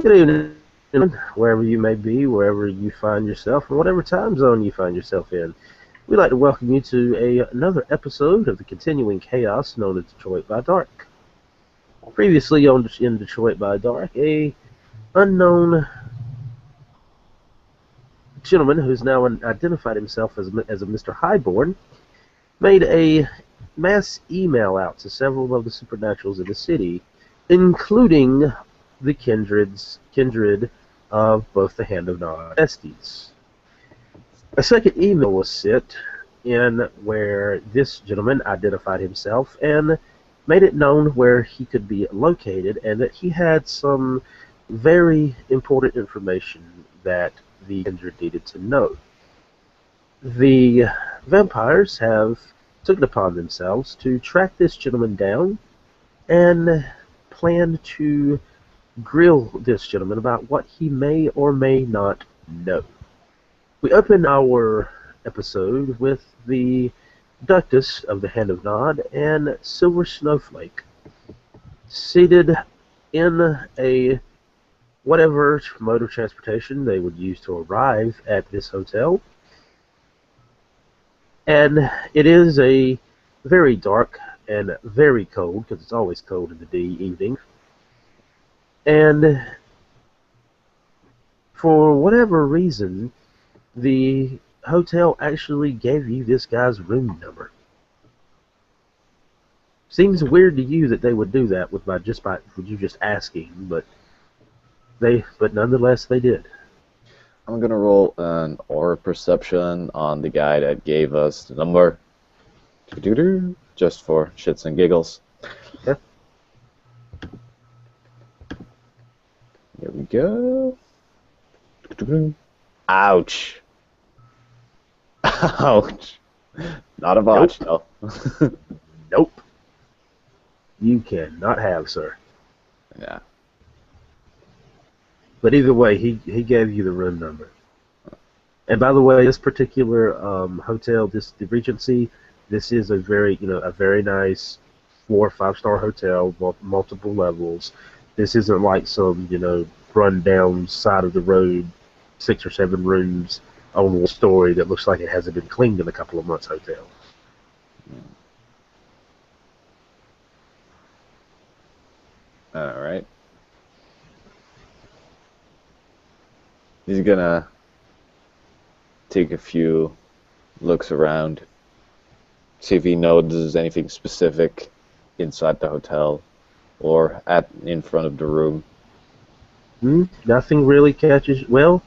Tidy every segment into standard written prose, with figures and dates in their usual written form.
Good evening, wherever you may be, wherever you find yourself, or whatever time zone you find yourself in. We'd like to welcome you to another episode of the continuing chaos known as Detroit by Dark. Previously in Detroit by Dark, a unknown gentleman who's now identified himself as a Mr. Highborn made a mass email out to several of the supernaturals in the city, including the kindred of both the Hand of Nod and Estes. A second email was sent in where this gentleman identified himself and made it known where he could be located and that he had some very important information that the kindred needed to know. The vampires have taken upon themselves to track this gentleman down and plan to grill this gentleman about what he may or may not know. We open our episode with the Duchess of the Hand of Nod and Silver Snowflake seated in a whatever mode of transportation they would use to arrive at this hotel. And it is a very dark and very cold, because it's always cold in the evening. And for whatever reason, the hotel actually gave you this guy's room number. Seems weird to you that they would do that with you just asking, but nonetheless they did. I'm gonna roll an aura perception on the guy that gave us the number. Just for shits and giggles. Yeah. Here we go. Ouch. Ouch. Not a botch, nope. No. Nope. You cannot have, sir. Yeah. But either way, he gave you the room number. And by the way, this particular hotel, the Regency, this is a very nice 4 or 5-star hotel, multiple levels. This isn't like some run down side of the road, 6 or 7 rooms on one story that looks like it hasn't been cleaned in a couple of months hotel. All right. He's gonna take a few looks around, see if he notices anything specific inside the hotel or in front of the room. Nothing really catches. Well,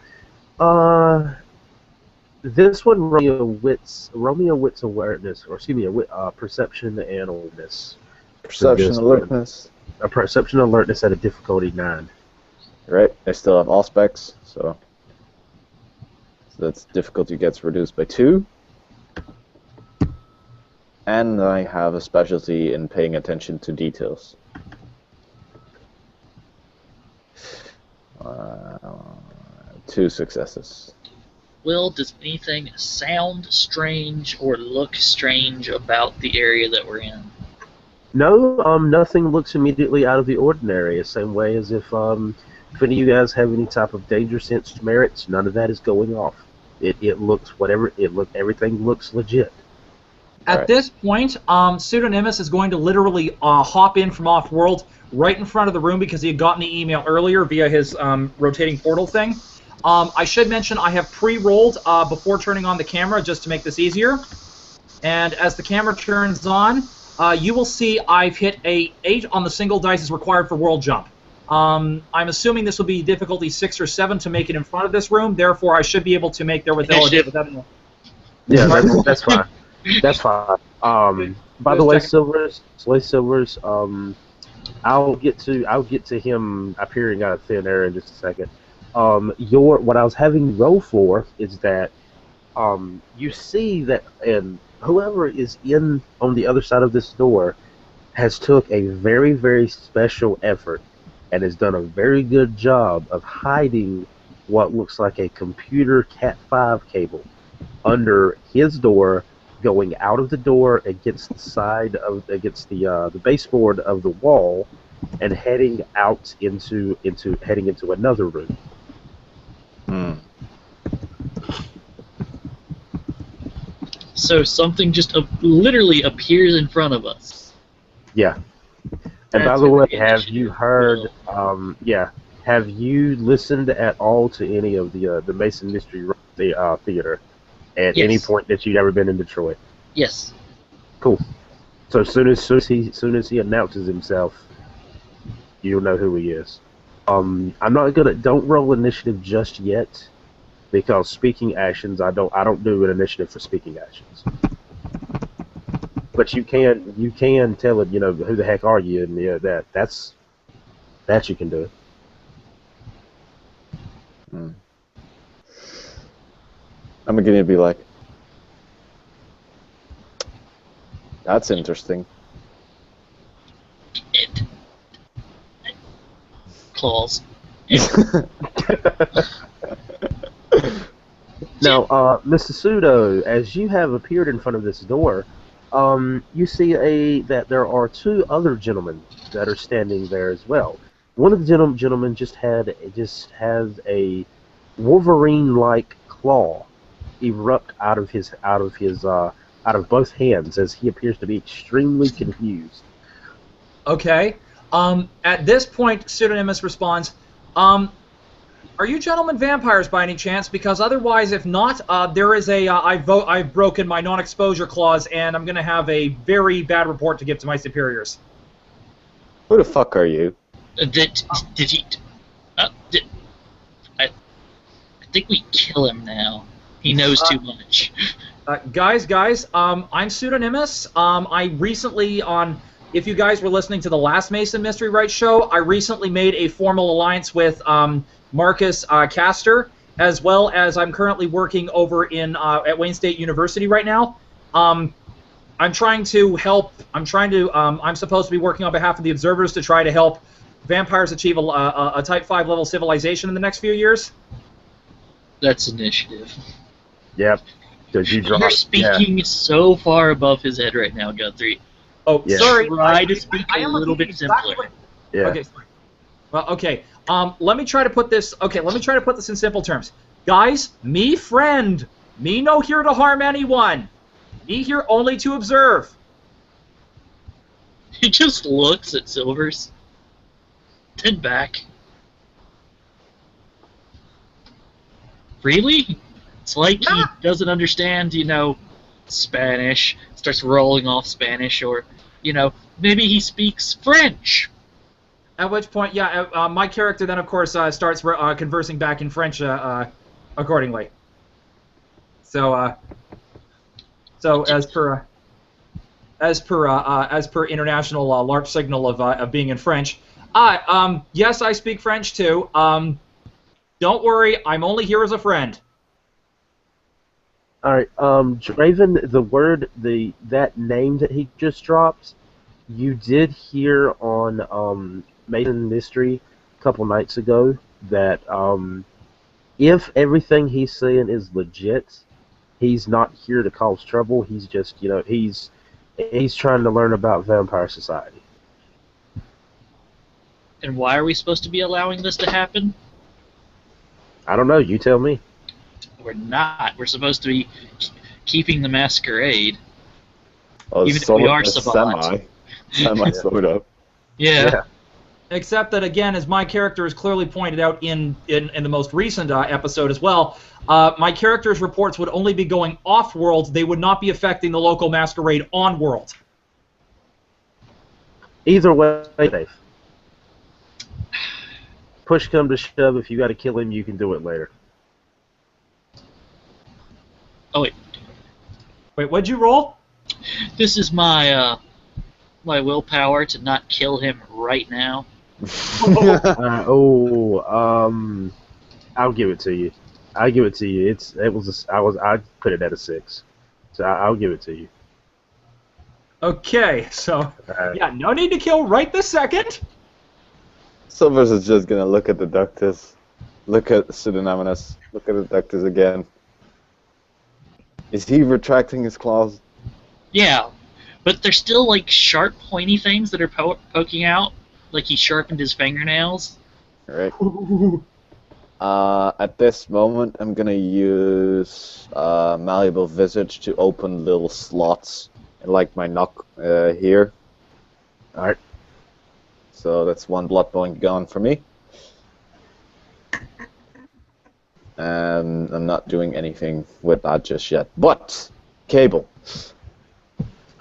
this one Romeo Witt's awareness, or excuse me, perception and awareness. Perception alertness. A perception alertness at a difficulty 9. Right. I still have all specs, so that's difficulty gets reduced by 2. And I have a specialty in paying attention to details. 2 successes. Will, does anything sound strange or look strange about the area that we're in? No, nothing looks immediately out of the ordinary. The same way as if any of you guys have any type of danger sense merits, none of that is going off. It looks everything looks legit. At this point, Pseudonymous is going to literally hop in from off-world right in front of the room because he had gotten the email earlier via his rotating portal thing. I should mention I have pre-rolled before turning on the camera just to make this easier. And as the camera turns on, you will see I've hit a 8 on the single dice is required for world jump. I'm assuming this will be difficulty 6 or 7 to make it in front of this room. Therefore, I should be able to make there without. Yeah, that's fine. That's fine. By the way, Silvers, I'll get to him appearing out of thin air in just a second. What I was having you roll for is that you see that, and whoever is on the other side of this door has took a very, very special effort and has done a very good job of hiding what looks like a computer Cat5 cable under his door, going out of the door against the baseboard of the wall, and heading out into another room. Hmm. So something just literally appears in front of us. Yeah. And by That's the way, an have you initiative. heard? Well, Have you listened at all to any of the Mason Mystery Theater at any Yes. point that you've ever been in Detroit? Yes. Cool. So as soon as he announces himself, you'll know who he is. I'm not gonna. Don't roll initiative just yet, because speaking actions. I don't do an initiative for speaking actions. But you can tell it. Who the heck are you? And that you can do. Hmm. I'm gonna be like, that's interesting. It. Claws. Now, Mr. Pseudo, as you have appeared in front of this door, you see that there are two other gentlemen that are standing there as well. One of the gentlemen just has a Wolverine-like claw erupt out of both hands as he appears to be extremely confused. Okay. At this point, Pseudonymous responds, are you gentlemen vampires by any chance? Because otherwise, if not, there is I've broken my non-exposure clause, and I'm going to have a very bad report to give to my superiors. Who the fuck are you? Did he? I think we kill him now. He knows too much. Guys, I'm Pseudonymous. I recently, if you guys were listening to the last Mason Mystery Rites show, I recently made a formal alliance with Marcus Castor, as well as I'm currently working over at Wayne State University right now. I'm trying to help. I'm supposed to be working on behalf of the Observers to try to help vampires achieve a Type 5 level civilization in the next few years. That's initiative. Yep. Because You're speaking so far above his head right now, Guthrie. Oh, Yeah. sorry. Try to speak I a am little repeating bit simpler. exactly- Yeah. Okay, sorry. Well, okay. Let me try to put this. Okay, let me try to put this in simple terms. Guys, me friend. Me no here to harm anyone. Me here only to observe. He just looks at Silvers, then back. Really? It's like he doesn't understand, Spanish. Starts rolling off Spanish, or, maybe he speaks French. At which point, my character then, of course, starts conversing back in French accordingly. So as per international LARP signal of being in French, yes, I speak French too. Don't worry, I'm only here as a friend. All right, Draven, that name that he just dropped, you did hear on Mason Mystery a couple nights ago that if everything he's saying is legit, he's not here to cause trouble. He's just, he's trying to learn about vampire society. And why are we supposed to be allowing this to happen? I don't know. You tell me. We're not. We're supposed to be keeping the masquerade. Oh, Even if we are savant. Semi sort of. Yeah. Except that, again, as my character has clearly pointed out in the most recent episode as well, my character's reports would only be going off-world. They would not be affecting the local masquerade on-world. Either way, safe. Push come to shove, if you got to kill him, you can do it later. Oh, wait. Wait, what'd you roll? This is my willpower to not kill him right now. I'll give it to you. I'll give it to you. I put it at a 6, so I'll give it to you. Okay, so yeah, no need to kill right this second. Silvers is just gonna look at the Ductus, look at Pseudonymous, look at the Ductus again. Is he retracting his claws? Yeah, but they're still like sharp, pointy things that are poking out. like he sharpened his fingernails. Alright. At this moment, I'm gonna use Malleable Visage to open little slots, like my knock here. Alright. So that's one blood point gone for me. And I'm not doing anything with that just yet. But Cable.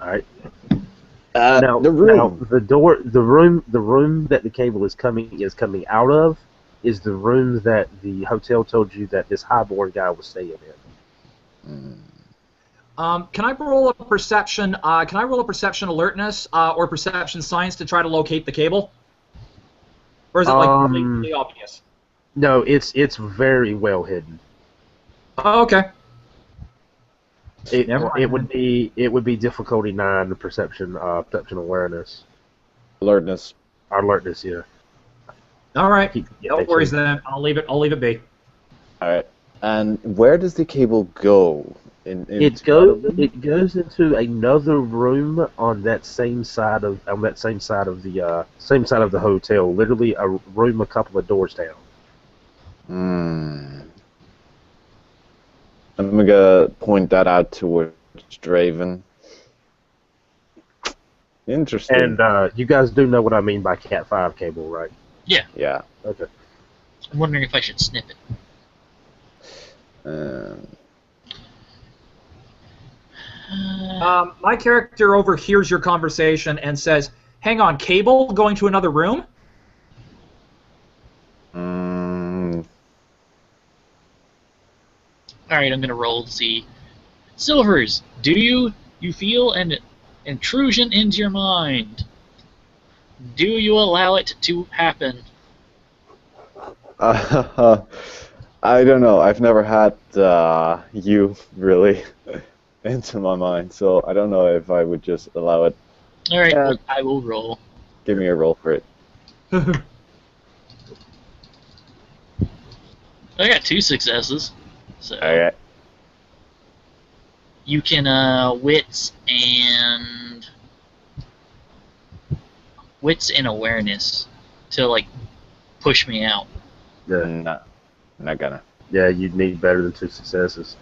Alright. Now the room. The room that the cable is coming out of is the room that the hotel told you that this highborn guy was staying in. Can I roll a perception? Can I roll a perception alertness or perception science to try to locate the cable? Or is it like completely obvious? No, it's very well hidden. Oh, okay. It would be difficulty 9 perception awareness. Alertness. Alertness, yeah. All right. No worries then. I'll leave it be. All right. And where does the cable go? It goes into another room on that same side of the hotel. Literally a room a couple of doors down. I'm gonna point that out towards Draven. Interesting. And you guys do know what I mean by Cat 5 cable, right? Yeah. Yeah. Okay. I'm wondering if I should snip it. My character overhears your conversation and says, "Hang on, cable going to another room?" Alright, I'm gonna roll to see. Silvers, do you feel an intrusion into your mind? Do you allow it to happen? I don't know. I've never had you really into my mind, so I don't know if I would just allow it. Alright, well, I will roll. Give me a roll for it. I got 2 successes. So Alright. you can wits and awareness to like push me out. Yeah. No, not gonna. Yeah, you'd need better than 2 successes.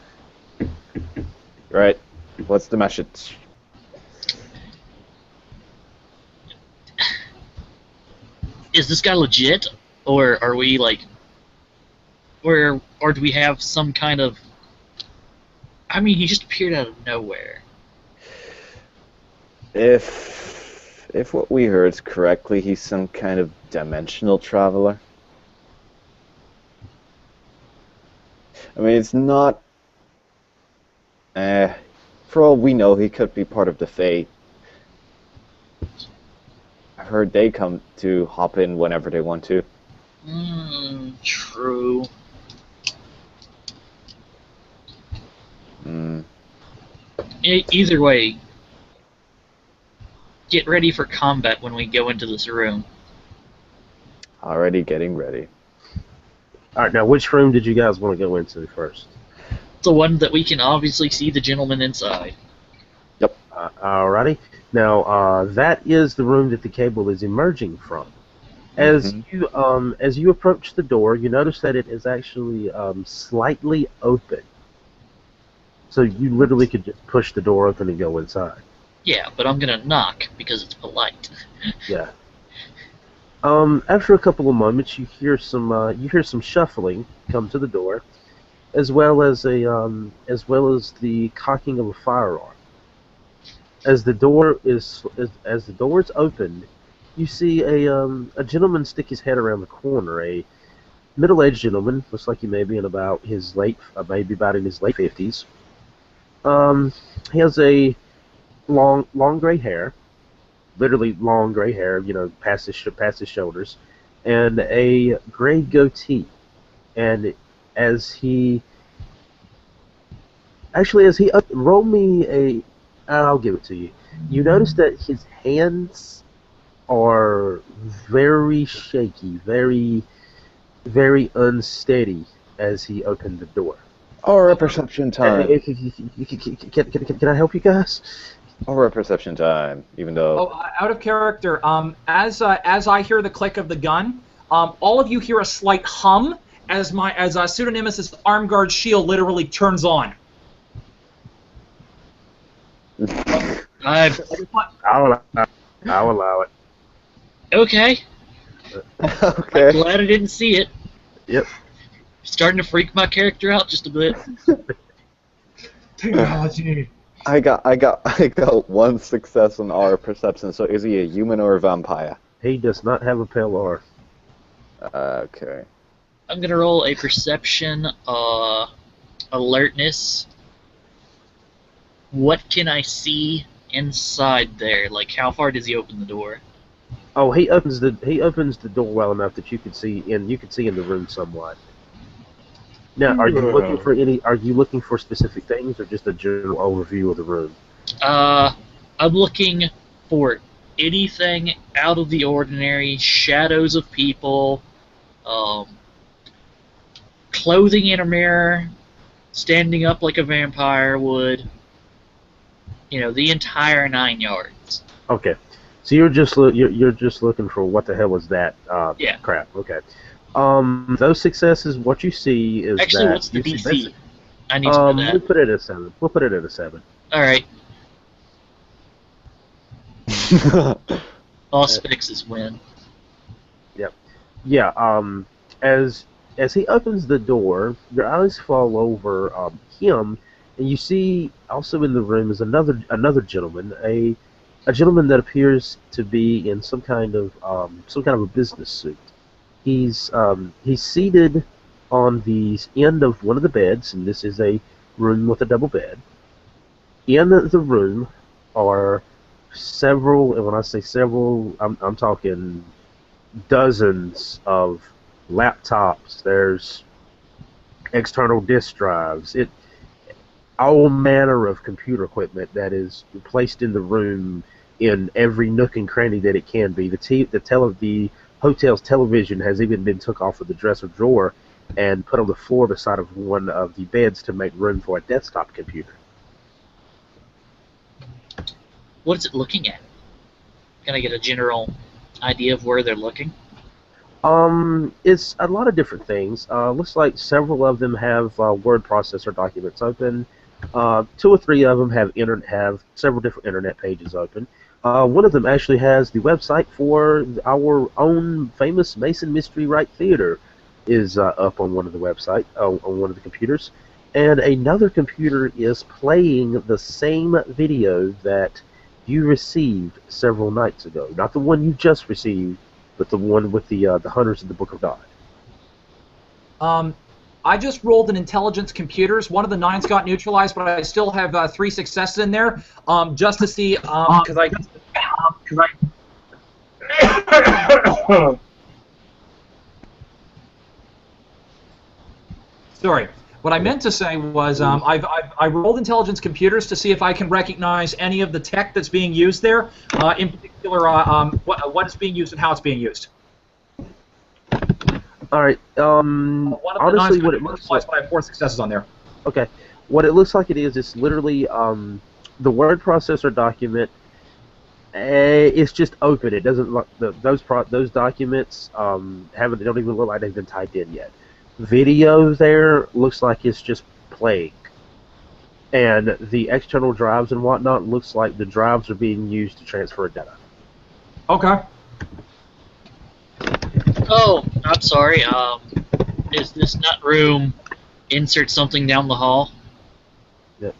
Right. What's the message? Is this guy legit, or are we like, or do we have some kind of? I mean, he just appeared out of nowhere. If what we heard correctly, he's some kind of dimensional traveler. I mean, it's not. For all we know, he could be part of the Fae. I've heard they come to hop in whenever they want to. True. Either way, get ready for combat when we go into this room. Already getting ready. Alright, now which room did you guys want to go into first? The one that we can obviously see the gentleman inside. Yep. Alrighty. Now, that is the room that the cable is emerging from. As you approach the door, you notice that it is actually slightly open. So you literally could just push the door open and go inside. Yeah, but I'm gonna knock because it's polite. Yeah. After a couple of moments, you hear some shuffling come to the door, as well as the cocking of a firearm. As the door is opened, you see a gentleman stick his head around the corner. A middle-aged gentleman, looks like he may be in about in his late 50s. He has a long gray hair, literally long gray hair, past his shoulders, and a gray goatee. And roll me a, I'll give it to you. You notice that his hands are very shaky, very, very unsteady as he opened the door. Or a perception time. Can I help you guys? Aura perception time, even though... Oh, out of character. As I hear the click of the gun, all of you hear a slight hum as Pseudonymous's arm guard shield literally turns on. I'll allow it. Okay. Okay. I'm glad I didn't see it. Yep. Starting to freak my character out just a bit. Technology. I got one success on aura perception. So is he a human or a vampire? He does not have a pale aura. Okay. I'm gonna roll a perception, alertness. What can I see inside there? Like, how far does he open the door? Oh, he opens the door well enough that you can see in the room somewhat. Now, are you looking for specific things or just a general overview of the room? I'm looking for anything out of the ordinary, shadows of people, clothing in a mirror, standing up like a vampire would. You know, the entire 9 yards. Okay, so you're just looking for what the hell is that? Yeah. Crap. Okay. Those successes, what you see is actually, that what's the you DC? I need to know that. We'll put it at 7. We'll put it at a 7. All right. All Spixes win. Yep. Yeah. As he opens the door, your eyes fall over him, and you see also in the room is another gentleman, a gentleman that appears to be in some kind of a business suit. He's seated on the end of one of the beds, and this is a room with a double bed. In the room are several, and when I say several, I'm talking dozens of laptops. There's external disk drives. All manner of computer equipment that is placed in the room in every nook and cranny that it can be. The hotel's television has even been took off of the dresser drawer and put on the floor beside of one of the beds to make room for a desktop computer. What is it looking at? Can I get a general idea of where they're looking? It's a lot of different things. Looks like several of them have word processor documents open. 2 or 3 of them have several different internet pages open. One of them actually has the website for our own famous Mason Mystery Right Theater is up on one of the website on one of the computers, and another computer is playing the same video that you received several nights ago. Not the one you just received, but the one with the Hunters of the Book of God. I just rolled an intelligence computers. One of the 9s got neutralized, but I still have 3 successes in there. Just to see, because I. Sorry. What I meant to say was I rolled intelligence computers to see if I can recognize any of the tech that's being used there, in particular what is being used and how it's being used. All right. Honestly, what it looks like, I have 4 successes on there. Okay. What it looks like it's literally the word processor document. It's just open. It doesn't look those documents they don't even look like they've been typed in yet. Video there looks like it's just playing, and the external drives and whatnot looks like the drives are being used to transfer data. Okay. Oh, I'm sorry. Is this not room? Insert something down the hall. Yeah.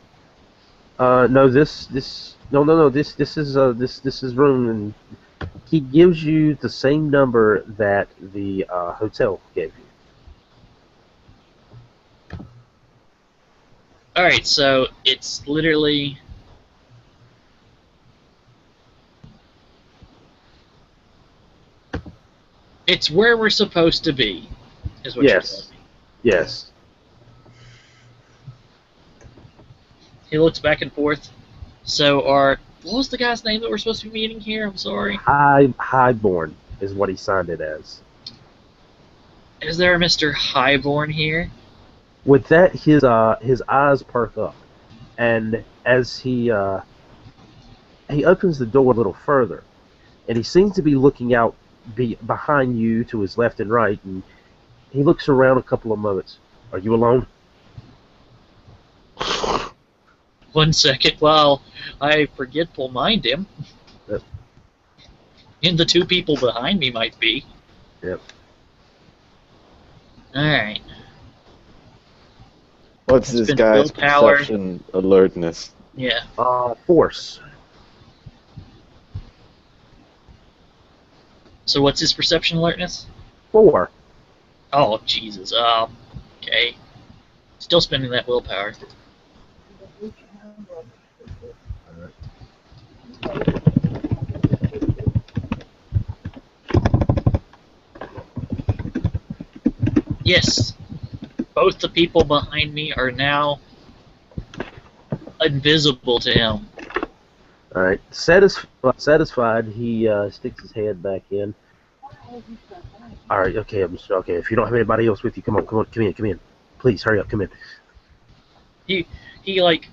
No. This is room, and he gives you the same number that the hotel gave you. Alright, so it's literally... It's where we're supposed to be, is what you're telling me. Yes. He looks back and forth. So what was the guy's name that we're supposed to be meeting here? I'm sorry. Highborn is what he signed it as. Is there a Mr. Highborn here? With that, his eyes perk up, and as he he opens the door a little further, and he seems to be looking out behind you to his left and right, and he looks around a couple of moments. Are you alone? 1 second while I forgetful mind him. Yep. And the 2 people behind me might be. Yep. Alright. What's It's this been guy's willpower. perception alertness? Yeah. Force. So what's his perception alertness? 4. Oh, Jesus. Okay. Still spending that willpower. Yes. Both the people behind me are now invisible to him. All right. Satisfied, he sticks his head back in. All right. Okay. Okay. If you don't have anybody else with you, come on. Come in. Please hurry up. Come in. He like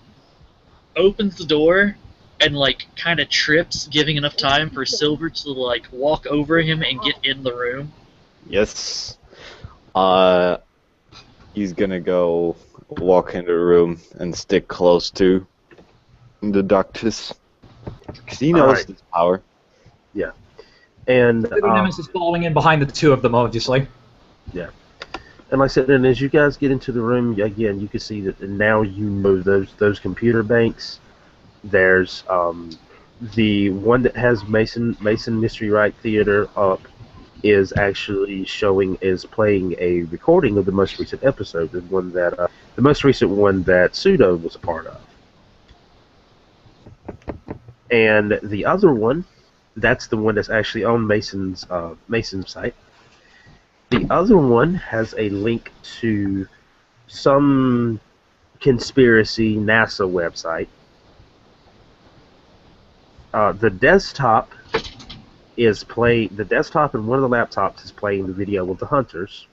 opens the door and like kind of trips, giving enough time for Silver to like walk over him and get in the room. Yes. He's gonna go walk into the room and stick close to the Doctus. Because he knows his power. Yeah. And Nemesis is following in behind the 2 of them, obviously. Yeah. And like I said, and as you guys get into the room, again, you can see that now you know those computer banks. There's the one that has Mason Mystery Rite Theater up is actually playing a recording of the most recent episode, the most recent one that Pseudo was a part of. And the other one, that's the one that's actually on Mason's site. The other one has a link to some conspiracy NASA website. The desktop and one of the laptops is playing the video of the hunters.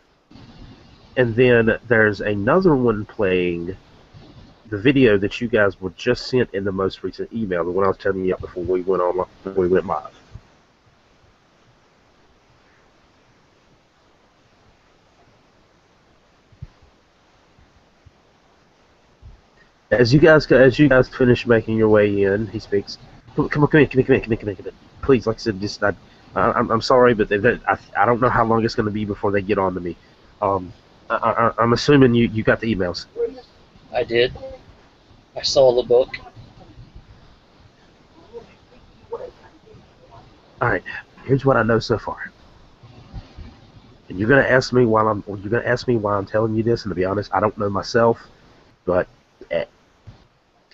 And then there's another one playing the video that you guys were just sent in the most recent email, the one I was telling you before we went live. As you guys finish making your way in, he speaks. Come in. Please, like I said, I'm sorry, but I don't know how long it's going to be before they get on to me. I'm assuming you got the emails. I did. I saw the book. All right. Here's what I know so far. And you're going to ask me why I'm telling you this. And to be honest, I don't know myself, but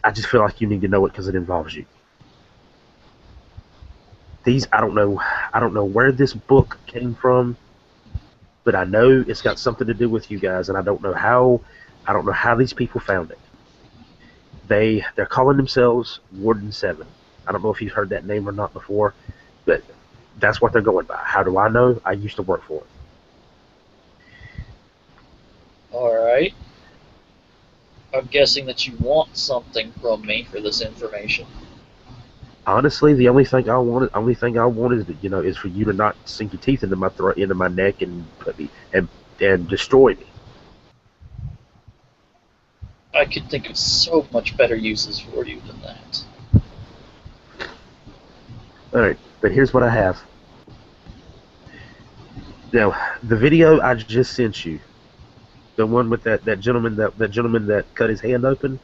I just feel like you need to know it because it involves you. I don't know where this book came from, but I know it's got something to do with you guys, and I don't know how these people found it. They're calling themselves Warden 7. I don't know if you've heard that name or not before, but that's what they're going by. How do I know? I used to work for them. Alright. I'm guessing that you want something from me for this information. Honestly, the only thing I want is that, is for you to not sink your teeth into my throat, into my neck, and put me and destroy me. I could think of so much better uses for you than that. All right, but here's what I have. Now, the video I just sent you, the one with that gentleman that cut his hand open.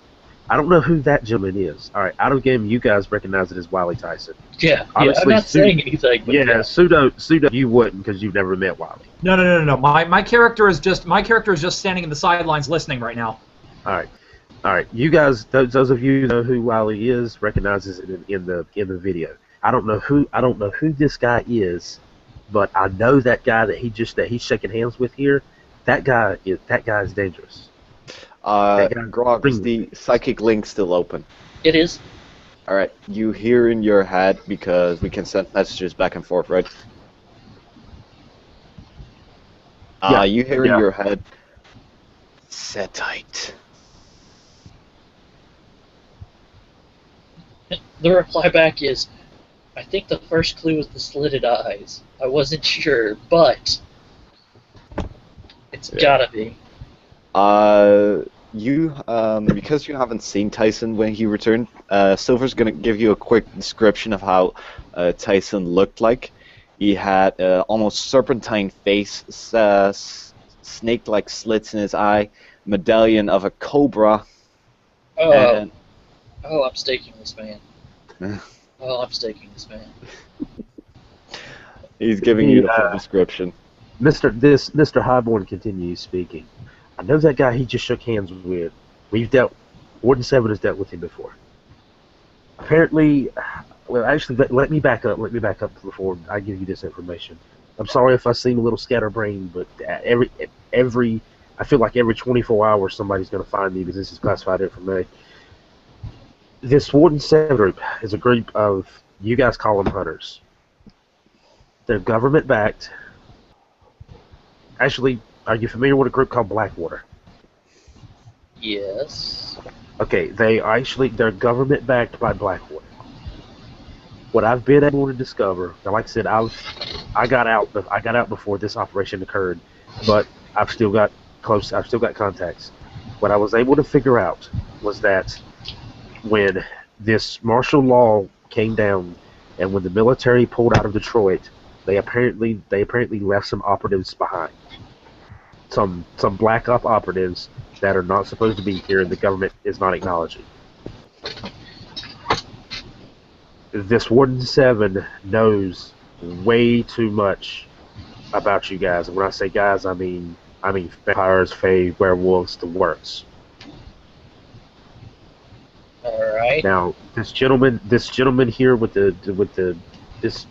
I don't know who that gentleman is. All right, out of game, you guys recognize it as Wiley Tyson. Yeah, Honestly, I'm not saying anything. But yeah, Pseudo, you wouldn't because you've never met Wiley. No. My character is just standing in the sidelines listening right now. All right. You guys, those of you who know who Wiley is, recognizes it in the video. I don't know who this guy is, but I know that guy that he's shaking hands with here. That guy is dangerous. Grog, is the psychic link still open? It is. Alright, you hear in your head, because we can send messages back and forth, right? Yeah. You hear in your head, set tight. The reply back is, I think the first clue was the slitted eyes. I wasn't sure, but it's gotta be. Because you haven't seen Tyson when he returned, Silver's gonna give you a quick description of how Tyson looked like. He had almost serpentine face, snake-like slits in his eye, medallion of a cobra. Oh, I'm staking this man. I'm staking this man. He's giving you the full description. Mr. Highborn continues speaking. I know that guy he just shook hands with. Warden 7 has dealt with him before. Apparently, well, actually, let me back up before I give you this information. I'm sorry if I seem a little scatterbrained, but I feel like every 24 hours somebody's going to find me because this is classified information. This Warden 7 group is a group of, you guys call them hunters. They're government-backed. Actually, are you familiar with a group called Blackwater? Yes. Okay, they're government-backed by Blackwater. What I've been able to discover, now like I said, I got out before this operation occurred, but I've still got contacts. What I was able to figure out was that when this martial law came down and when the military pulled out of Detroit, they apparently left some operatives behind. Some black op operatives that are not supposed to be here and the government is not acknowledging. This Warden 7 knows way too much about you guys. And when I say guys, I mean vampires, fae, werewolves, the works. All right. Now, this gentleman here with this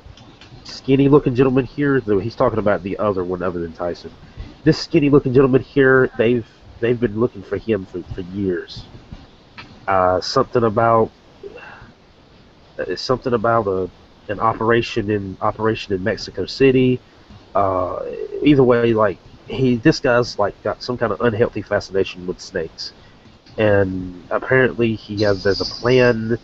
skinny-looking gentleman here, he's talking about the other one other than Tyson. This skinny-looking gentleman here, they've been looking for him for years. Something about an operation in Mexico City. Either way, like this guy's like got some kind of unhealthy fascination with snakes, and apparently there's a plan.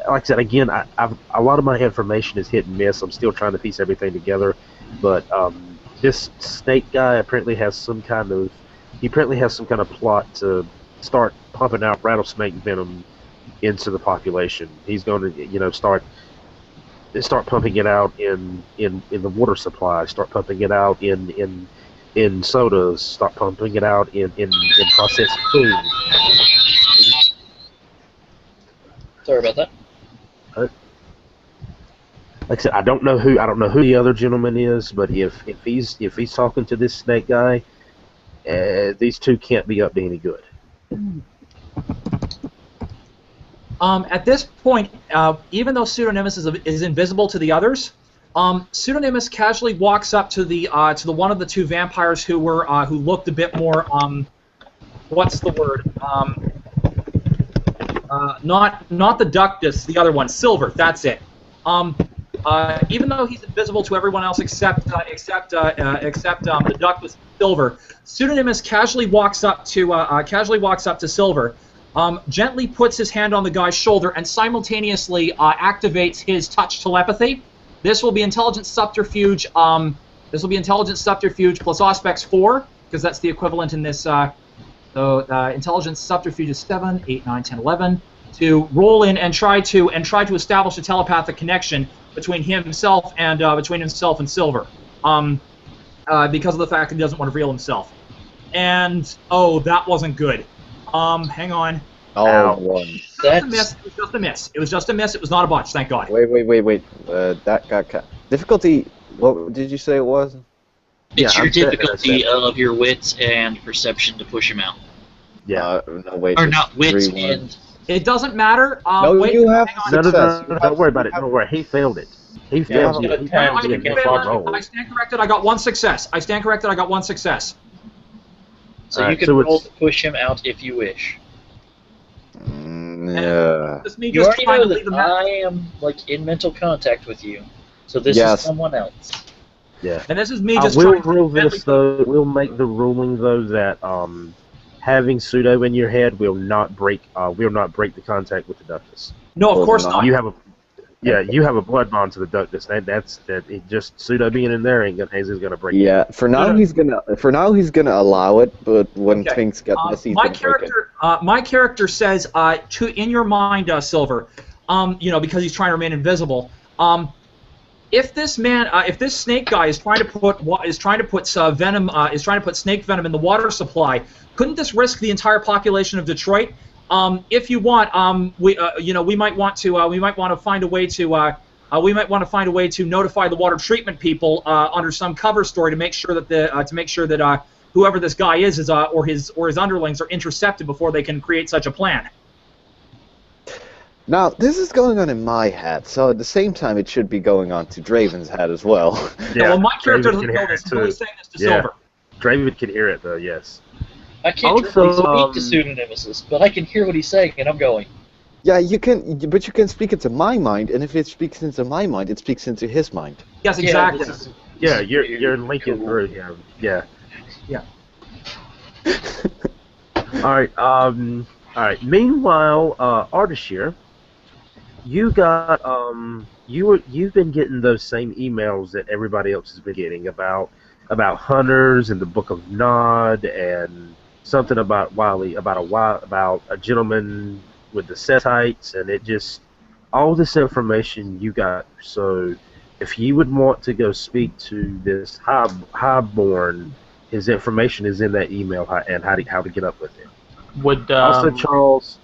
Like I said, again, a lot of my information is hit and miss. I'm still trying to piece everything together, but this snake guy apparently has some kind of plot to start pumping out rattlesnake venom into the population. He's going to, start pumping it out in the water supply, start pumping it out in sodas, start pumping it out in processed food. Sorry about that. Like I said, I don't know who the other gentleman is, but if he's talking to this snake guy, these two can't be up to any good. At this point, even though Pseudonymus is invisible to the others, Pseudonymus casually walks up to the one of the two vampires who looked a bit more what's the word? Not the Ductus, the other one, Silver. That's it. Even though he's invisible to everyone else except the Ductus Silver, Pseudonymus casually walks up to Silver. Gently puts his hand on the guy's shoulder and simultaneously activates his touch telepathy. This will be intelligence subterfuge. This will be intelligence subterfuge plus Auspex 4, because that's the equivalent in this. Intelligence subterfuge is 7, 8, 9, 10, 11. To roll in and try to establish a telepathic connection between himself and Silver, because of the fact that he doesn't want to reveal himself. And that wasn't good. Hang on. Oh, one. It was just a miss. It was just a miss. It was not a botch, thank God. Wait. That got difficulty. What did you say it was? It's your difficulty of your wits and perception to push him out. Yeah. No, wait. Or not wits 3-1. and. It doesn't matter. No, wait, you have No, don't worry about it. Don't worry. He failed it. He failed it. I stand corrected. I got one success. So Right, you can so roll to push him out if you wish. Yeah. This me You just already trying know to leave that the map. I am in mental contact with you. So this Yes. is someone else. Yeah. And this is me I just will trying to rule this though. We'll make the ruling though that having pseudo in your head will not break the contact with the Ductus. No, of Well, course then not. You have a blood bond to the Ductus. It just pseudo being in there ain't gonna break it. Yeah, for now he's gonna allow it, but when Okay. things get messy, he's My gonna break it. my character says, in your mind, Silver, because he's trying to remain invisible. If this snake guy is trying to put snake venom in the water supply, couldn't this risk the entire population of Detroit? If you want, we might want to find a way to notify the water treatment people under some cover story to make sure that whoever this guy is or his underlings are intercepted before they can create such a plan. Now, this is going on in my head, so at the same time, it should be going on to Draven's head as well. Yeah, Well, my character Draven doesn't can know hear this. it, I'm only too. saying this to Yeah. Silver. Draven can hear it though. Yes. I can't Also, directly speak to Pseudonemesis, but I can hear what he's saying, and I'm going. Yeah, you can speak into my mind, and if it speaks into my mind, it speaks into his mind. Yes, Yeah, exactly. Yeah, you're linking through him. Yeah. Yeah. All right. Meanwhile, Ardashir, you've been getting those same emails that everybody else has been getting about hunters and the Book of Nod and something about about a gentleman with the Sethites, and it just all this information you got. So if you would want to go speak to this Highborn, his information is in that email and how to get up with him. Would Also Charles,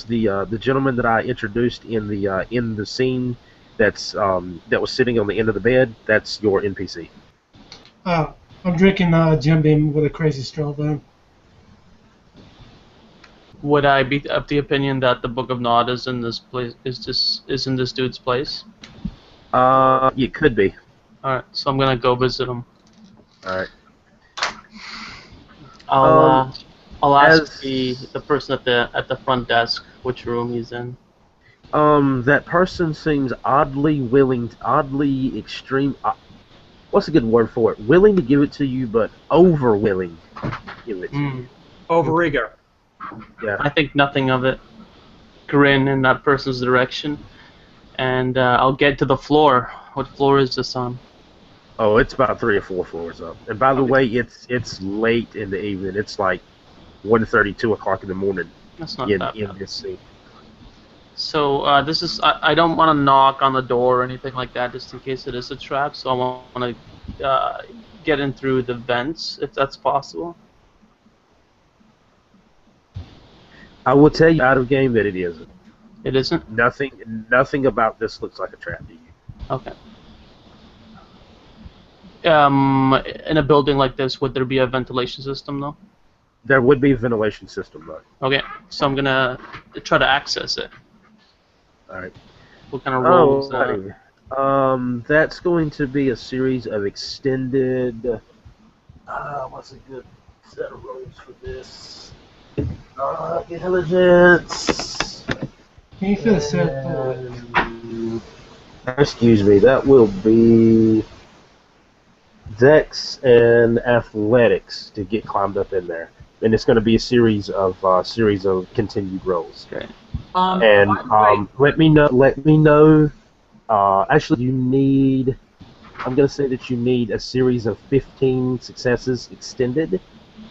the gentleman that I introduced in the scene that was sitting on the end of the bed, that's your NPC. I'm drinking Jim Beam with a crazy straw then. Would I be of the opinion that the Book of Nod is in this place? Is in this dude's place? It could be. All right, so I'm gonna go visit him. All right. I'll ask as- the person at the front desk which room he's in. That person seems oddly willing, oddly extreme. What's a good word for it? Willing to give it to you, but over willing to give it to you. Overeager. Yeah. I think nothing of it. Grin in that person's direction, and I'll get to the floor. What floor is this on? Oh, it's about 3 or 4 floors up. And by the way, it's late in the evening. It's like 1:30, 2 o'clock in the morning That's not in that bad. this scene. So this is. I don't want to knock on the door or anything like that, just in case it is a trap. So I want to get in through the vents, if that's possible. I will tell you out of game that it isn't. It isn't. Nothing about this looks like a trap to you. Okay. In a building like this, would there be a ventilation system though? There would be a ventilation system though. Okay, so I'm gonna try to access it. All right. What kind of rolls? That's going to be a series of extended. What's a good set of rolls for this? Intelligence. Can you feel the set? Excuse me. That will be Dex and Athletics to get climbed up in there, and it's going to be a series of continued rolls. Okay. And let me know. Actually, you need. I'm going to say that you need a series of 15 successes extended,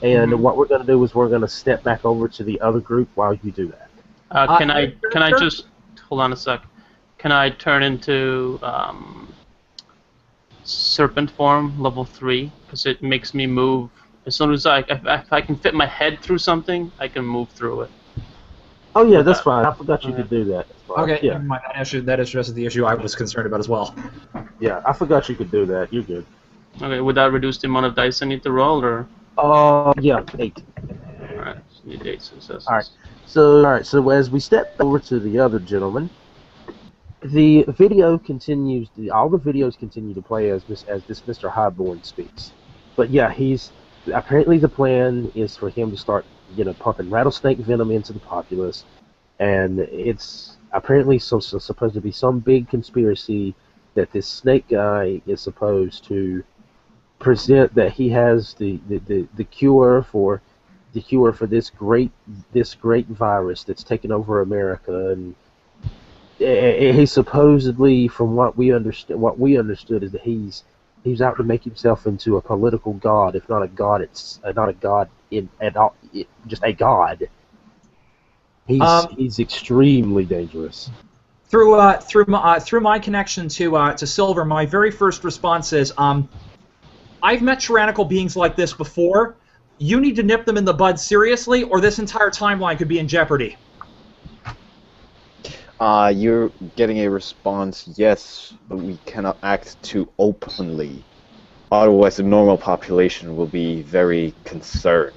and what we're going to do is we're going to step back over to the other group while you do that. Can I just hold on a sec? Can I turn into serpent form level 3? Because it makes me move as soon as if I can fit my head through something, I can move through it. Oh yeah, that's fine. I forgot you could do that. That's fine. Okay, Yeah. never mind. That addresses the issue I was concerned about as well. Yeah, I forgot you could do that. You're good. Okay, would that reduce the amount of dice I need to roll, or? Yeah, 8. Alright, so need 8 successes. Alright. So as we step over to the other gentleman, the video continues. All the videos continue to play as this Mr. Highborn speaks. But yeah, apparently the plan is for him to start, pumping rattlesnake venom into the populace, and it's apparently supposed to be some big conspiracy that this snake guy is supposed to present that he has the cure for the cure for this great virus that's taken over America, and he supposedly, from what we understood is that he's out to make himself into a political god, if not a god. It's not a god at all, just a god. He's extremely dangerous. Through my connection to Silver, my very first response is, I've met tyrannical beings like this before. You need to nip them in the bud seriously, or this entire timeline could be in jeopardy. You're getting a response, yes, but we cannot act too openly. Otherwise, the normal population will be very concerned.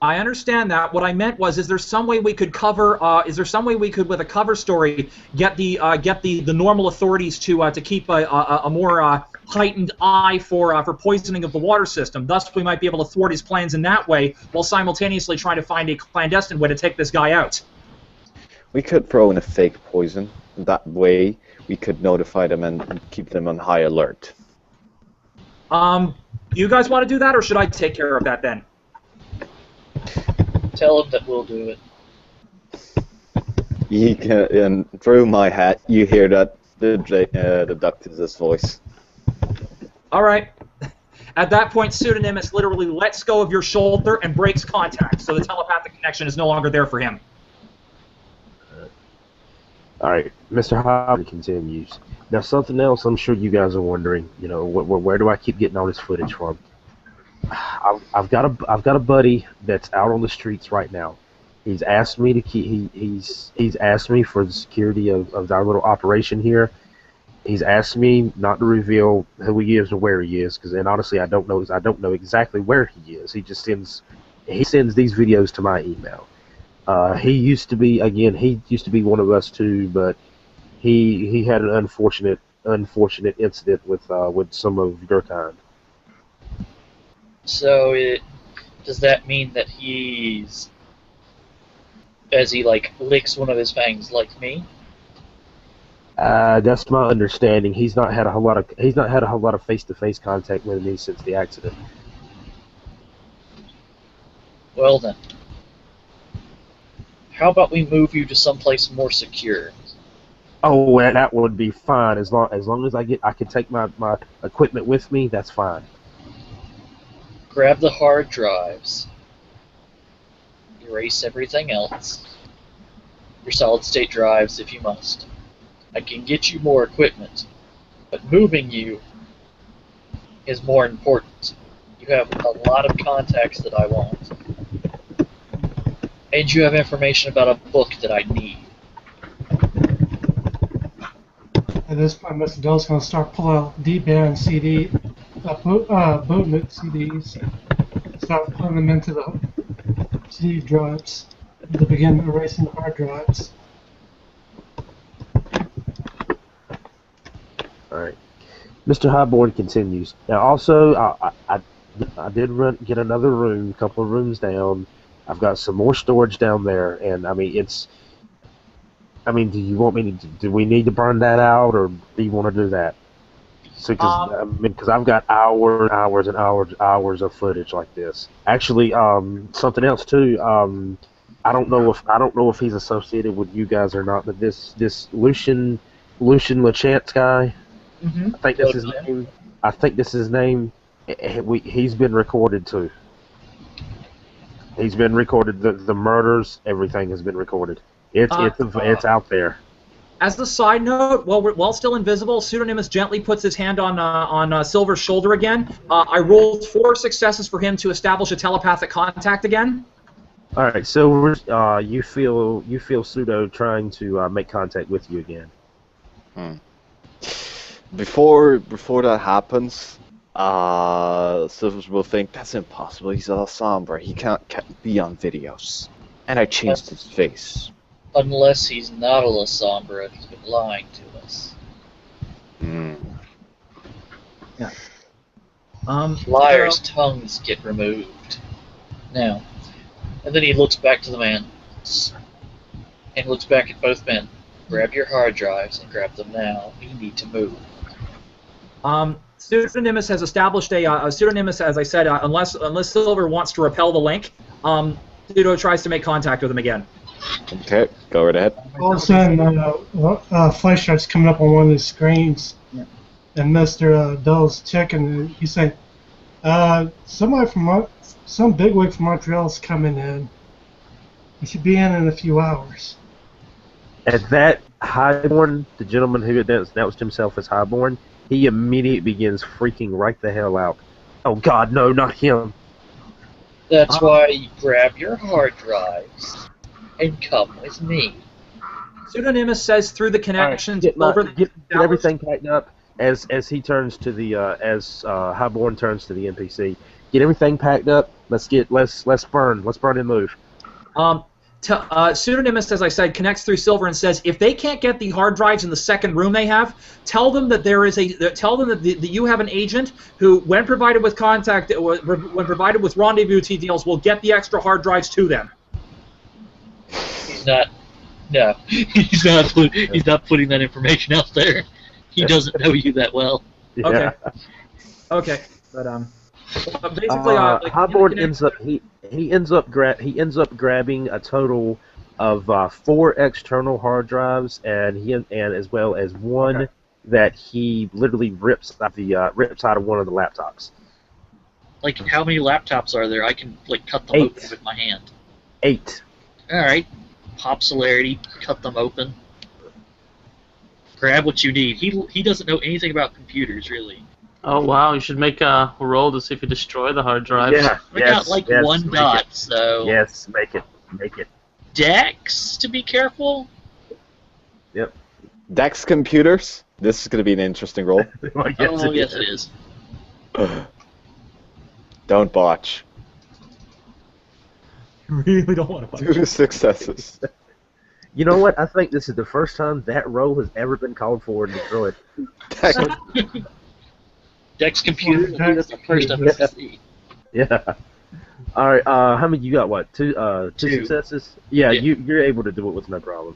I understand that. What I meant was, is there some way we could cover? Is there some way we could, with a cover story, get the normal authorities to keep a more heightened eye for poisoning of the water system? Thus, we might be able to thwart his plans in that way, while simultaneously trying to find a clandestine way to take this guy out. We could throw in a fake poison. That way, we could notify them and keep them on high alert. You guys want to do that, or should I take care of that then? Tell him that we'll do it. You can, and through my hat, you hear that the Ductus' voice. All right. At that point, Pseudonymous literally lets go of your shoulder and breaks contact, so the telepathic connection is no longer there for him. All right, Mr. Howard continues. Now, something else I'm sure you guys are wondering. You know, where do I keep getting all this footage from? I've got a buddy that's out on the streets right now. He's asked me to keep. He's asked me for the security of our little operation here. He's asked me not to reveal who he is or where he is, because then honestly I don't know exactly where he is. He just sends these videos to my email. He used to be one of us too, but he had an unfortunate incident with some of your kind. So does that mean that he's, as he like licks one of his fangs like me? That's my understanding. He's not had a whole lot of face-to-face contact with me since the accident. Well then, how about we move you to someplace more secure? Oh, well, that would be fine as long as I can take my equipment with me. That's fine. Grab the hard drives. Erase everything else. Your solid-state drives, if you must. I can get you more equipment, but moving you is more important. You have a lot of contacts that I want. And you have information about a book that I need. At this point, Mr. Dell's going to start pulling out D-band CD, bootleg CDs, start putting them into the CD drives, to begin erasing the hard drives. Alright. Mr. Highborn continues. Now, also, I did get another room, a couple of rooms down. I've got some more storage down there, and do you want me to? Do we need to burn that out, or do you want to do that? So, because I've got hours and hours of footage like this. Actually, something else too. I don't know if he's associated with you guys or not, but this Lucian Lachance guy. Mm-hmm. I think that's his name. I think this is his name. He's been recorded too. He's been recorded. The murders, everything has been recorded. It's out there. As the side note, while still invisible, Pseudonymous gently puts his hand on Silver's shoulder again. I rolled 4 successes for him to establish a telepathic contact again. All right, Silver, you feel Pseudo trying to make contact with you again. Before that happens, Silvers will think that's impossible. He's a Sombra. He can't be on videos. And I changed his face. Unless he's not a La Sombra and he's been lying to us. Yeah. Liars' tongues get removed. Now. And then he looks back to the man. And looks back at both men. Grab your hard drives and grab them now. We need to move. Pseudonymous has established Pseudonymous, as I said, unless Silver wants to repel the link, Pseudo tries to make contact with him again. Okay, go right ahead. All of a sudden, flash starts coming up on one of the screens, and Mr. Dell's checking, and he's saying, somebody from some bigwig from Montreal's coming in. He should be in a few hours. At that, Highborn, the gentleman who announced himself as Highborn, he immediately begins freaking right the hell out. Oh God, no, not him. That's why you grab your hard drives and come with me. Pseudonymous says through the connection Get get everything packed up as he turns to the Highborn turns to the NPC. Get everything packed up. Let's burn and move. Pseudonymous, as I said, connects through Silver and says if they can't get the hard drives in the second room they have, tell them that that you have an agent who, when provided with when provided with rendezvous details, will get the extra hard drives to them. He's not. No, he's not putting that information out there. He doesn't know you that well. Yeah. Okay. But basically, Highborn ends up grabbing a total of 4 external hard drives, and as well as one that he literally rips out of one of the laptops. Like, how many laptops are there? I can cut them 8. open with my hand. 8. All right, pop celerity, cut them open. Grab what you need. He doesn't know anything about computers, really. Oh wow, you should make a roll to see if you destroy the hard drive. Yeah. I got one dot, so. Yes, make it. Dex to be careful. Yep. Dex computers. This is going to be an interesting roll. Yes, it is. Don't botch. really don't want to. 2 successes. You know what? I think this is the first time that roll has ever been called for in the droid. Dex computer. That's the first I've ever seen. Yeah. All right. How many you got? What? 2 successes? Yeah. You're able to do it with no problem.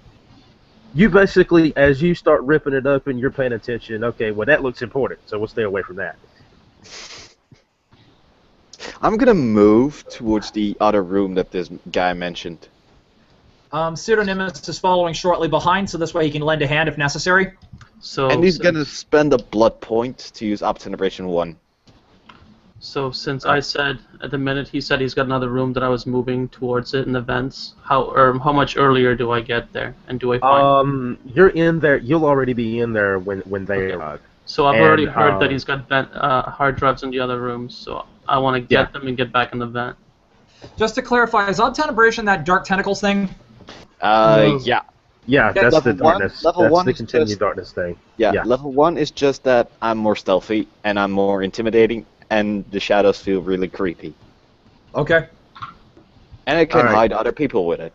You basically, as you start ripping it open, you're paying attention. Okay. Well, that looks important, so we'll stay away from that. I'm gonna move towards the other room that this guy mentioned. Pseudonymous is following shortly behind, so this way he can lend a hand if necessary. And he's gonna spend a blood point to use Obtenebration 1. So since I said at the minute he said he's got another room that I was moving towards it in the vents, how much earlier do I get there, and do I find? You're in there. You'll already be in there when they arrive. So I've already heard that he's got hard drives in the other rooms, so I want to get them and get back in the vent. Just to clarify, is Obtenebration that dark tentacles thing? Yeah. Yeah, that's level the darkness. Level that's 1 the is continued just, darkness thing. Yeah, level 1 is just that I'm more stealthy and I'm more intimidating, and the shadows feel really creepy. Okay. And I can hide other people with it.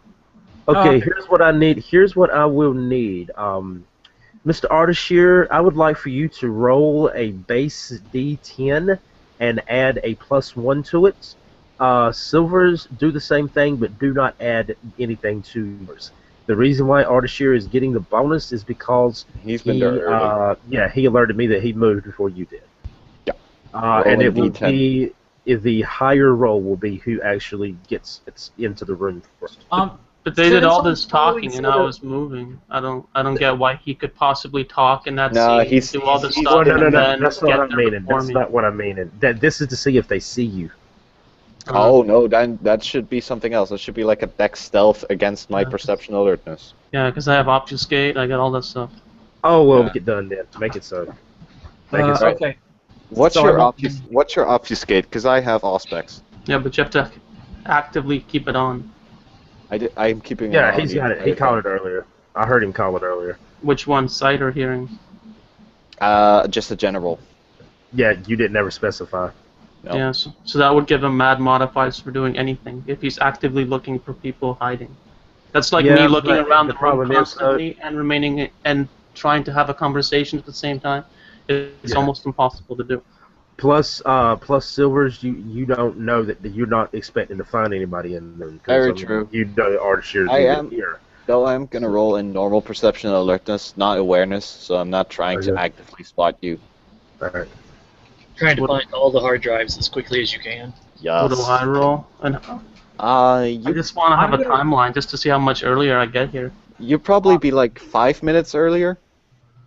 Okay, here's what I need. Here's what I will need. Mr. Ardashir, I would like for you to roll a base D10 and add a +1 to it. Silvers do the same thing, but do not add anything to yours. The reason why Ardashir is getting the bonus is because he's been there early. He alerted me that he moved before you did. Yeah. And it will be the higher roll will be who actually gets into the room first. But they did all this talking and I was moving. I don't get why he could possibly talk in that scene, do all this stuff, no, and then that's get not what I'm there meaning. before That's me. not what I'm meaning. This is to see if they see you. Oh no, that should be something else. That should be like a dex stealth against my perception alertness. Yeah, because I have obfuscate, I got all that stuff. Oh well, make it done then. Make it so. Make it so. Okay. What's your obfuscate? Because I have auspex. Yeah, but you have to actively keep it on. I'm keeping. Yeah, he's got it. He called it earlier. I heard him call it earlier. Which one, sight or hearing? Just a general. Yeah, you didn't ever specify. No. Yeah, so that would give him mad modifiers for doing anything if he's actively looking for people hiding. That's like me looking around the room constantly and remaining and trying to have a conversation at the same time. It's almost impossible to do. Plus Silvers, you don't know that you're not expecting to find anybody in them. Very true. You know Ardashir is here. Though I'm gonna roll in normal perception and alertness, not awareness, so I'm not trying to actively spot you. Alright. Trying to find all the hard drives as quickly as you can. Yes. What do I roll? And I just want to have a timeline just to see how much earlier I get here. You'll probably be like 5 minutes earlier.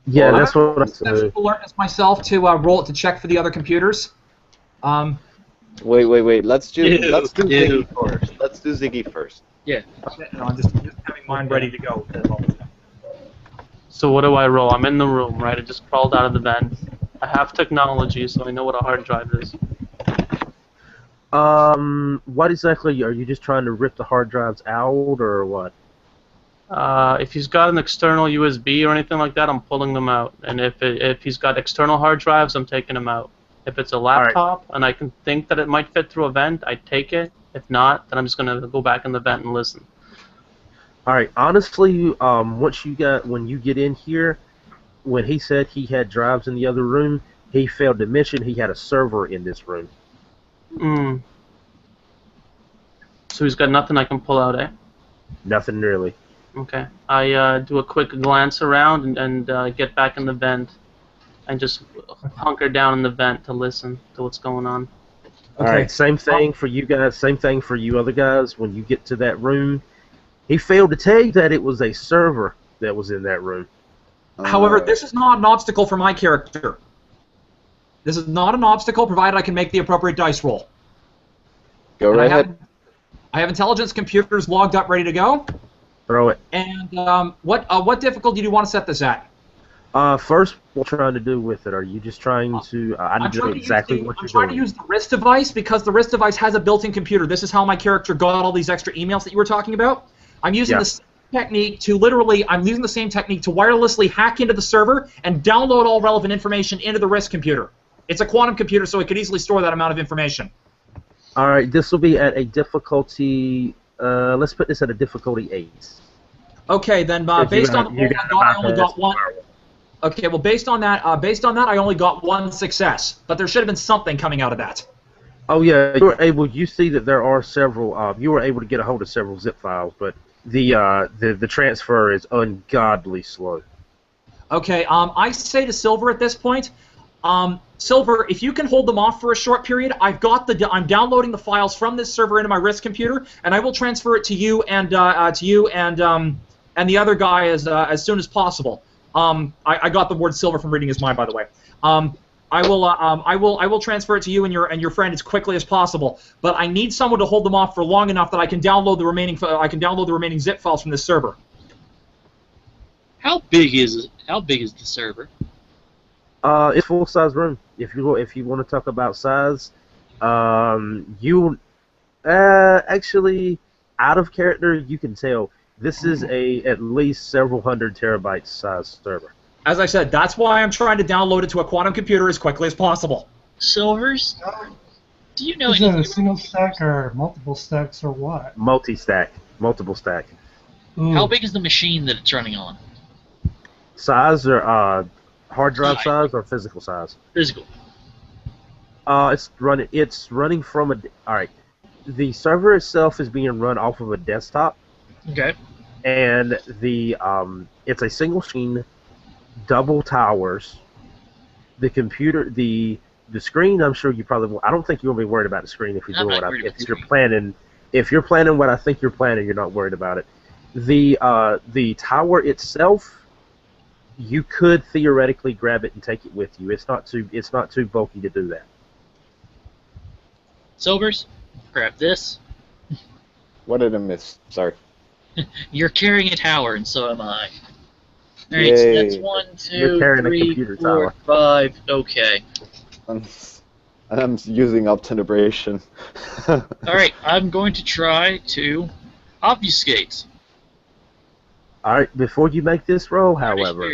Yeah, that's what I'm saying. I'm alertness myself to roll it to check for the other computers. Wait. Let's do Ziggy first. Let's do Ziggy first. Yeah. No, I'm just having mine ready to go. So what do I roll? I'm in the room, right? I just crawled out of the vent. I have technology, so I know what a hard drive is. What exactly are you just trying to rip the hard drives out, or what? If he's got an external USB or anything like that, I'm pulling them out. And if he's got external hard drives, I'm taking them out. If it's a laptop and I can think that it might fit through a vent, I take it. If not, then I'm just gonna go back in the vent and listen. All right. Honestly, when you get in here, when he said he had drives in the other room, he failed to mention he had a server in this room. So he's got nothing I can pull out, eh? Nothing really. Okay. I do a quick glance around and get back in the vent and just hunker down in the vent to listen to what's going on. Okay. All right. Same thing for you guys. Same thing for you other guys. When you get to that room, he failed to tell you that it was a server that was in that room. However, this is not an obstacle for my character. This is not an obstacle, provided I can make the appropriate dice roll. Go right ahead. I have intelligence computers logged up, ready to go. Throw it. And what difficulty do you want to set this at? First, what you're trying to do with it? Are you just trying to? I need to know exactly what you're doing. I'm trying to use the wrist device because the wrist device has a built-in computer. This is how my character got all these extra emails that you were talking about. I'm using this technique to I'm using the same technique to wirelessly hack into the server and download all relevant information into the wrist computer. It's a quantum computer, so it could easily store that amount of information. All right, this will be at a difficulty. Let's put this at a difficulty 8. Okay, then based on the roll I only got one. Okay, well based on that, I only got one success, but there should have been something coming out of that. Oh yeah, you were able. You see that there are several. You were able to get a hold of several zip files, but the transfer is ungodly slow. Okay, I say to Silver at this point, Silver, if you can hold them off for a short period, I'm downloading the files from this server into my wrist computer, and I will transfer it to you and the other guy as soon as possible. I got the word Silver from reading his mind, by the way. I will transfer it to you and your friend as quickly as possible. But I need someone to hold them off for long enough that I can download the remaining zip files from this server. How big is the server? It's a full-size room. If you want to talk about size, you actually out of character you can tell this is at least several hundred terabyte size server. As I said, that's why I'm trying to download it to a quantum computer as quickly as possible. Silvers, do you know is it a single stack or multiple stacks or what? Multi-stack, multiple stack. Ooh. How big is the machine that it's running on? Size or hard drive size or physical size? Physical. It's running from a. All right, the server itself is being run off of a desktop. Okay. And it's a single machine, double towers. The computer, the screen. I'm sure you probably won't. I don't think you'll be worried about the screen if you're doing if you're planning. If you're planning what I think you're planning, you're not worried about it. The tower itself, you could theoretically grab it and take it with you. It's not too bulky to do that. Silvers, grab this. What did I miss? Sorry. You're carrying a tower, and so am I. Alright, so that's 1, 2, 3, 4, 5. Okay. I'm using obtenoration. Alright, I'm going to try to obfuscate. Alright, before you make this roll, however.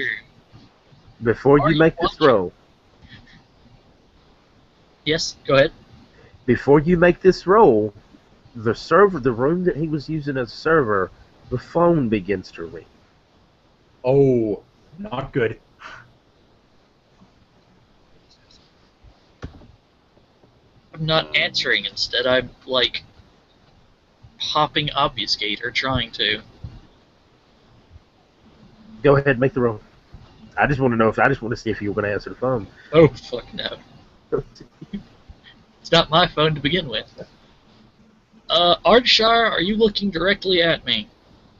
Yes, go ahead. Before you make this roll, the room that he was using as a server, the phone begins to ring. Oh, not good. I'm not answering. Instead, I'm, like, popping obfuscate or trying to. Go ahead, make the roll. I just want to see if you were going to answer the phone. Oh, fuck no. It's not my phone to begin with. Ardshire, are you looking directly at me?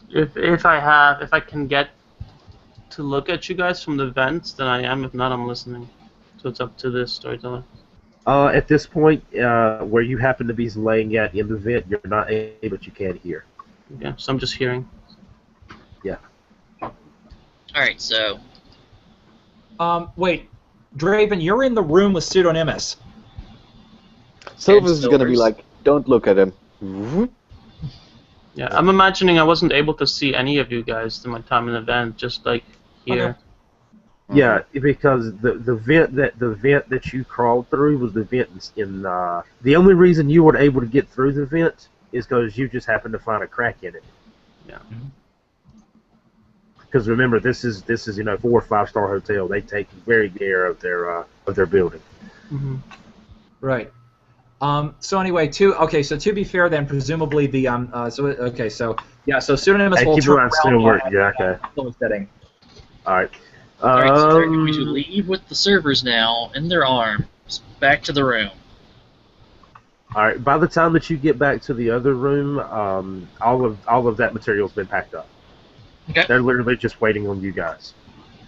If I can get to look at you guys from the vents, then I am. If not, I'm listening. So it's up to this storyteller. At this point, where you happen to be laying at in the vent, you're not able, but you can hear. Yeah, so I'm just hearing. Yeah. Alright, so... Wait. Draven, you're in the room with Pseudonymus. Silver's gonna be Silvers. like, don't look at him. Yeah, I'm imagining I wasn't able to see any of you guys in my time in the vent, just like here. Okay. Yeah, because the vent that you crawled through was the vent in the only reason you were able to get through the vent is because you just happened to find a crack in it. Yeah. Because remember, this is 4 or 5 star hotel. They take very good care of their building. Mm-hmm. Right. So anyway, so to be fair, then presumably the so Pseudonymus Hey, will keep turn around still around working. Yeah, okay. Setting. All right. Alright, so they're going to leave with the servers now in their arms, back to the room. All right. By the time that you get back to the other room, all of that material's been packed up. Okay. They're literally just waiting on you guys.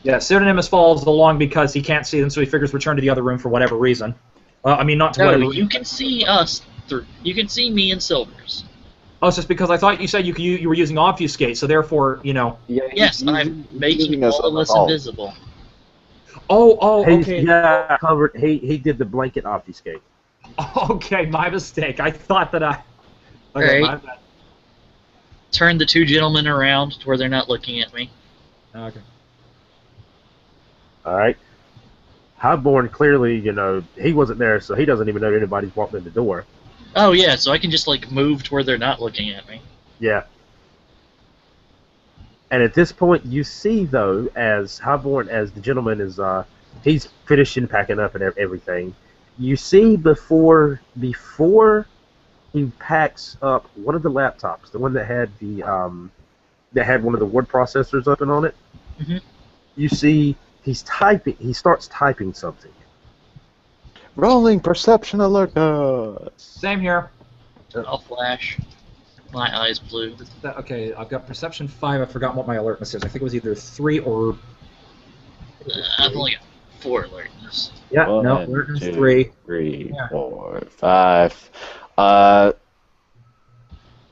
Yeah, Pseudonymus follows along because he can't see them, so he figures return to the other room for whatever reason. Not to whatever No, reason. you can see us through. You can see me and Silvers. Oh, it's just because I thought you said you were using obfuscate, so therefore, Yeah, Yes, I'm making all of us invisible. Okay. Yeah, covered. He did the blanket obfuscate. Okay, my mistake. I thought that I. Right. My bad. Turn the 2 gentlemen around to where they're not looking at me. Okay. All right. Highborn clearly, he wasn't there, so he doesn't even know anybody's walked in the door. Oh yeah, so I can just move to where they're not looking at me. Yeah. And at this point, you see though, as Highborn, as the gentleman is, he's finishing packing up and everything. You see before he packs up one of the laptops, the one that had one of the word processors up and on it. Mhm. You see he's typing. He starts typing something. Rolling perception alert. Same here. I'll flash. My eyes blue. Okay, I've got perception 5. I forgot what my alertness is. I think it was either 3 or. I've only got 4 alertness. Yeah, One, no, alertness 2, 3. 3, Yeah. 4, 5.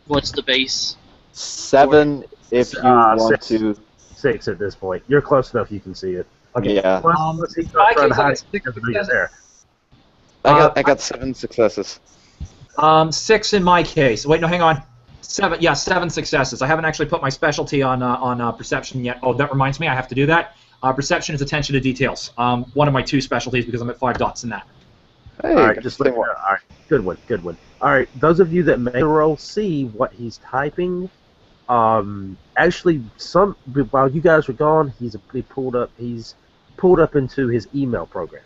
What's the base? 7 if you want 6. to. 6 at this point. You're close enough. You can see it. Okay. Yeah. Once he starts trying to hide it, Six doesn't mean it's there. I got 7 successes. 6 in my case. Wait, no, hang on. 7. Yeah, 7 successes. I haven't actually put my specialty on perception yet. Oh, that reminds me, I have to do that. Perception is attention to details. One of my 2 specialties because I'm at 5 dots in that. Hey, All right, just let me know. All right, good one. All right, those of you that make the roll see what he's typing. Actually, while you guys were gone, he pulled up into his email program.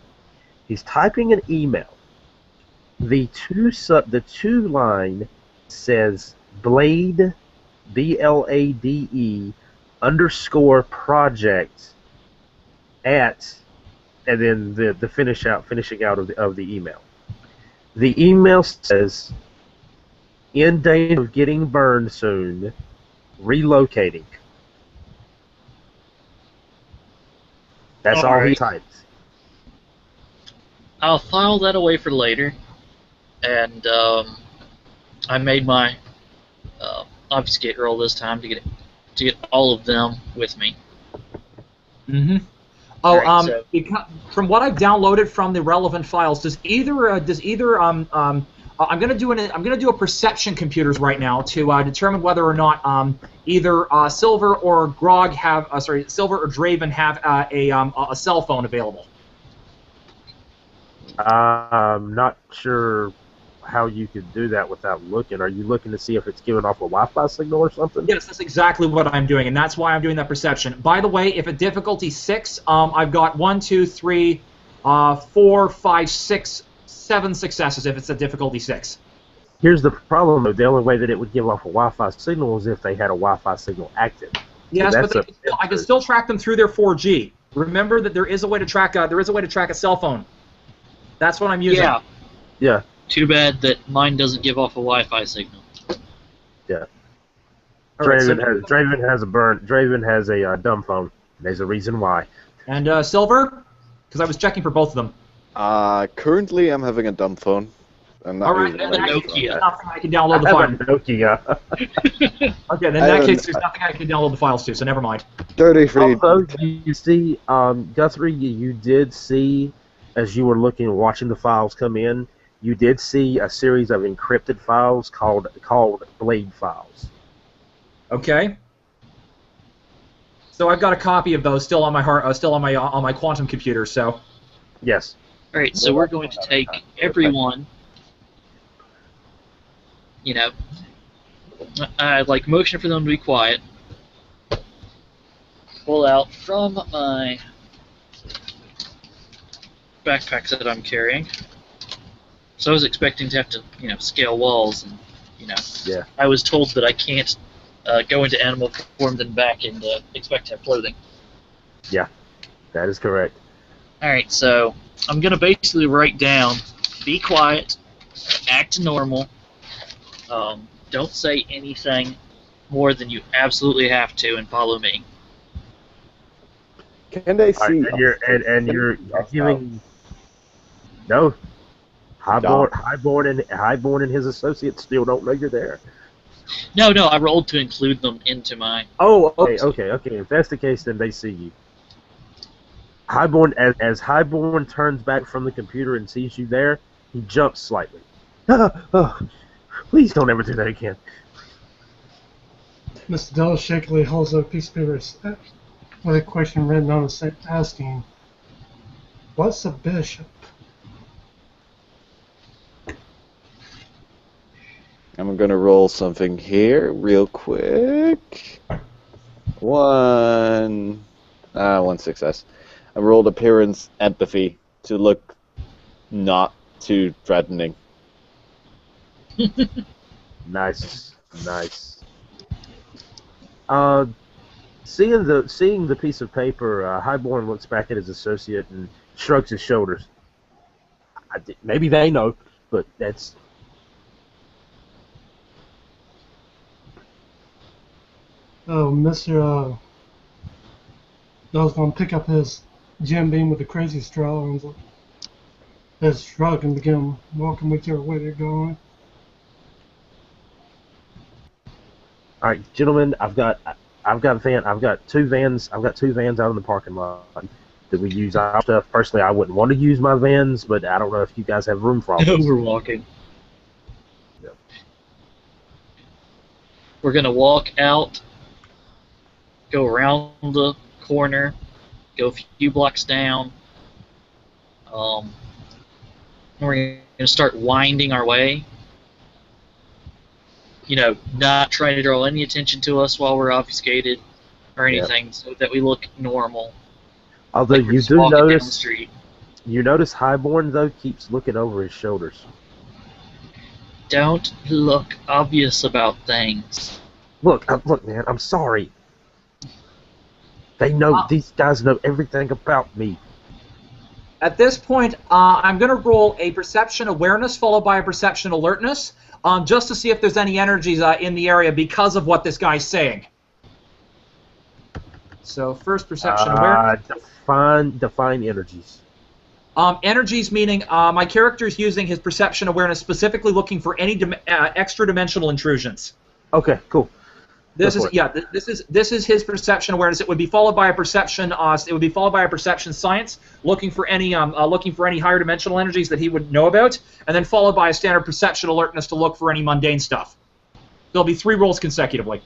He's typing an email. The 2 line says Blade, BLADE _ project at, and then the finishing out of the email. The email says, in danger of getting burned soon, relocating. That's all he types. I'll file that away for later. And I made my obfuscate roll this time to get all of them with me. Mm-hmm. Oh, Right, so- from what I've downloaded from the relevant files, does either I'm gonna do a perception computers right now to determine whether or not either Silver or Grog have Silver or Draven have a cell phone available. I'm not sure how you could do that without looking. Are you looking to see if it's giving off a Wi-Fi signal or something? Yes, that's exactly what I'm doing, and that's why I'm doing that perception. By the way, if at difficulty 6, I've got 1, 2, 3, 4, 5, 6, 7 successes if it's at difficulty 6. Here's the problem, though. The only way that it would give off a Wi-Fi signal is if they had a Wi-Fi signal active. Yes, So but I can still track them through their 4G. Remember that there is a way to track a cell phone. That's what I'm using. Yeah. Yeah. Too bad that mine doesn't give off a Wi-Fi signal. Yeah. All right, Draven has a dumb phone. There's a reason why. And Silver, because I was checking for both of them. Currently I'm having a dumb phone. I'm not All right, using then my Nokia. there's nothing I can download the I file. have a Nokia. Okay, then in that case, there's nothing I can download the files to, so never mind. Dirty free. Also, you see, Guthrie, you did see, as you were watching the files come in, you did see a series of encrypted files called Blade files. Okay. So I've got a copy of those still on my on my quantum computer. So. Yes. All right, so we're going to take everyone. You know, I'd like motion for them to be quiet. Pull out from my backpack that I'm carrying. So I was expecting to have to, scale walls, and Yeah. I was told that I can't go into animal form then back and expect to have clothing. Yeah, that is correct. All right, so I'm gonna basically write down: be quiet, act normal, don't say anything more than you absolutely have to, and follow me. Can they see? And you're giving no. Highborn and his associates still don't know you're there. No, I rolled to include them into my. Oh, okay. If that's the case, then they see you. Highborn, as Highborn turns back from the computer and sees you there, he jumps slightly. Please don't ever do that again. Mr. Dell shakily holds up a piece of paper with a question written on it asking, "What's a bishop?" I'm gonna roll something here real quick. One success. I rolled appearance empathy to look not too threatening. Nice. Seeing the piece of paper, Highborn looks back at his associate and shrugs his shoulders. Maybe they know, but that's. Oh, Mr. Dell's gonna pick up his Jim Beam with the crazy straw and his shrug and begin walking with your way they're going. All right, gentlemen, I've got two vans out in the parking lot that we use our stuff. Personally, I wouldn't want to use my vans, but I don't know if you guys have room for all No, this. we're walking. Yeah. We're gonna walk out, go around the corner, go a few blocks down. We're gonna start winding our way. Not trying to draw any attention to us while we're obfuscated or anything, so that we look normal. Although like we're you just do walking down the notice, street. you notice Highborn though keeps looking over his shoulders. Don't look obvious about things. Look, man, I'm sorry. They know these guys know everything about me. At this point, I'm going to roll a perception awareness followed by a perception alertness, just to see if there's any energies in the area because of what this guy's saying. So first perception awareness. Define energies. Energies meaning my character is using his perception awareness specifically looking for any extra dimensional intrusions. Okay, cool. This is his perception awareness. It would be followed by a perception. It would be followed by a perception science, looking for any higher dimensional energies that he would know about, and then followed by a standard perception alertness to look for any mundane stuff. There'll be 3 rolls consecutively.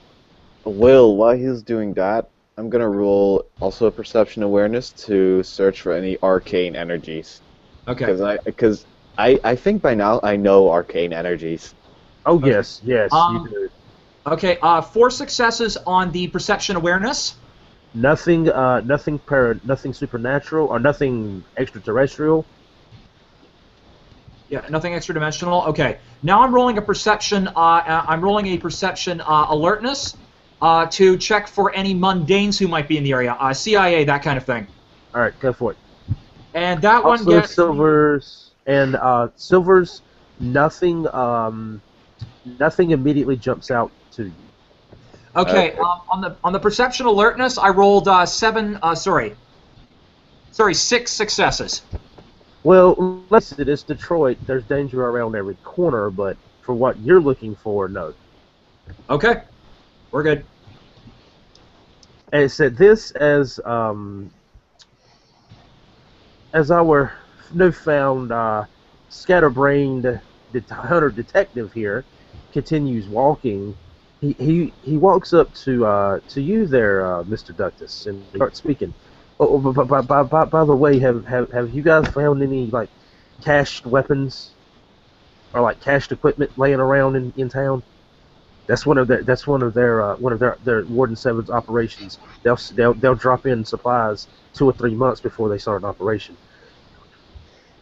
While he's doing that, I'm gonna roll also a perception awareness to search for any arcane energies. Okay. Because I think by now I know arcane energies. Oh yes, you do. Okay, 4 successes on the perception awareness. Nothing supernatural or nothing extraterrestrial. Yeah, nothing extra dimensional. Okay, now I'm rolling a perception. Alertness to check for any mundanes who might be in the area. CIA, that kind of thing. All right, go for it. And that also, one gets silvers and silvers. Nothing. nothing immediately jumps out to you. Okay. On the perception alertness, I rolled 6 successes. Well, let's see, it's Detroit. There's danger around every corner, but for what you're looking for, no. Okay. We're good. And it said this as our newfound scatterbrained hunter detective here continues walking. He walks up to you there, Mr. Ductus, and starts speaking. Oh, by the way, have you guys found any like cached weapons or like cached equipment laying around in town? That's one of their Warden 7's operations. They'll drop in supplies 2 or 3 months before they start an operation.